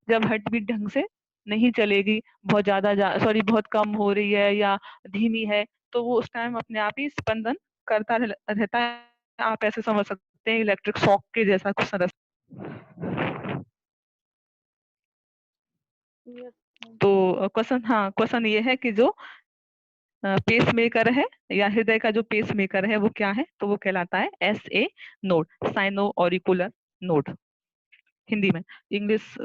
जब हार्ट बीट ढंग से नहीं चलेगी, बहुत ज्यादा सॉरी बहुत कम हो रही है या धीमी है, तो वो उस टाइम अपने आप ही स्पंदन करता रहता है। आप ऐसे समझ सकते हैं इलेक्ट्रिक शॉक के जैसा कुछ तो क्वेश्चन ये है कि जो पेस मेकर है या हृदय का जो पेस मेकर है वो क्या है, तो वो कहलाता है SA node, sino auricular node Hindi में। इंग्लिश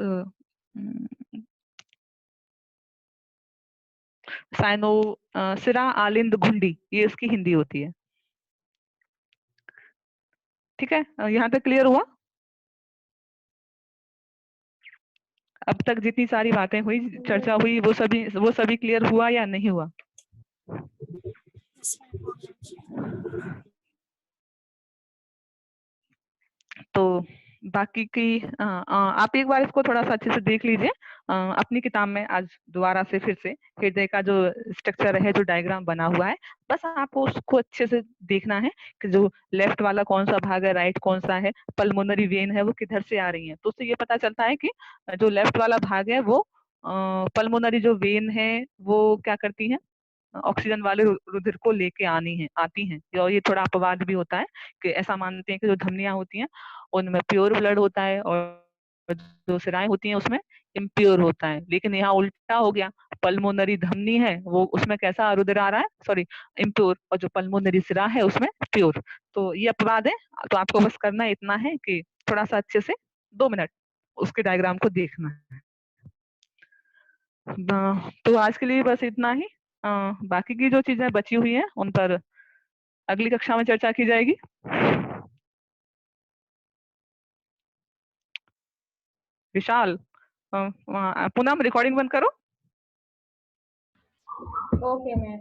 साइनो सिरा आलिंद घुंडी, ये इसकी हिंदी होती है। ठीक है, यहाँ तक क्लियर हुआ? अब तक जितनी सारी बातें हुई, चर्चा हुई, वो सभी क्लियर हुआ या नहीं हुआ? तो बाकी की आप एक बार इसको थोड़ा सा अच्छे से देख लीजिए अपनी किताब में, आज दोबारा से फिर से हृदय का जो स्ट्रक्चर है, जो डायग्राम बना हुआ है, बस आपको उसको अच्छे से देखना है कि जो लेफ्ट वाला कौन सा भाग है, राइट कौन सा है, पल्मोनरी वेन है वो किधर से आ रही है। तो उससे ये पता चलता है कि जो लेफ्ट वाला भाग है वो पल्मोनरी जो वेन है वो क्या करती है, ऑक्सीजन वाले रुधिर को लेके आती हैं। और ये थोड़ा अपवाद भी होता है कि ऐसा मानते हैं कि जो धमनियां होती हैं उनमें प्योर ब्लड होता है और जो सिराएं होती हैं उसमें इम्प्योर होता है। लेकिन यहाँ उल्टा हो गया, पल्मोनरी धमनी है वो उसमें कैसा रुधिर आ रहा है, सॉरी इम्प्योर, और जो पल्मोनरी सिरा है उसमें प्योर। तो ये अपवाद है। तो आपको बस करना इतना है कि थोड़ा सा अच्छे से 2 मिनट उसके डायग्राम को देखना है। तो आज के लिए बस इतना ही। बाकी की जो चीजें बची हुई हैं उन पर अगली कक्षा में चर्चा की जाएगी। विशाल, पूनम रिकॉर्डिंग बंद करो। Okay ma'am.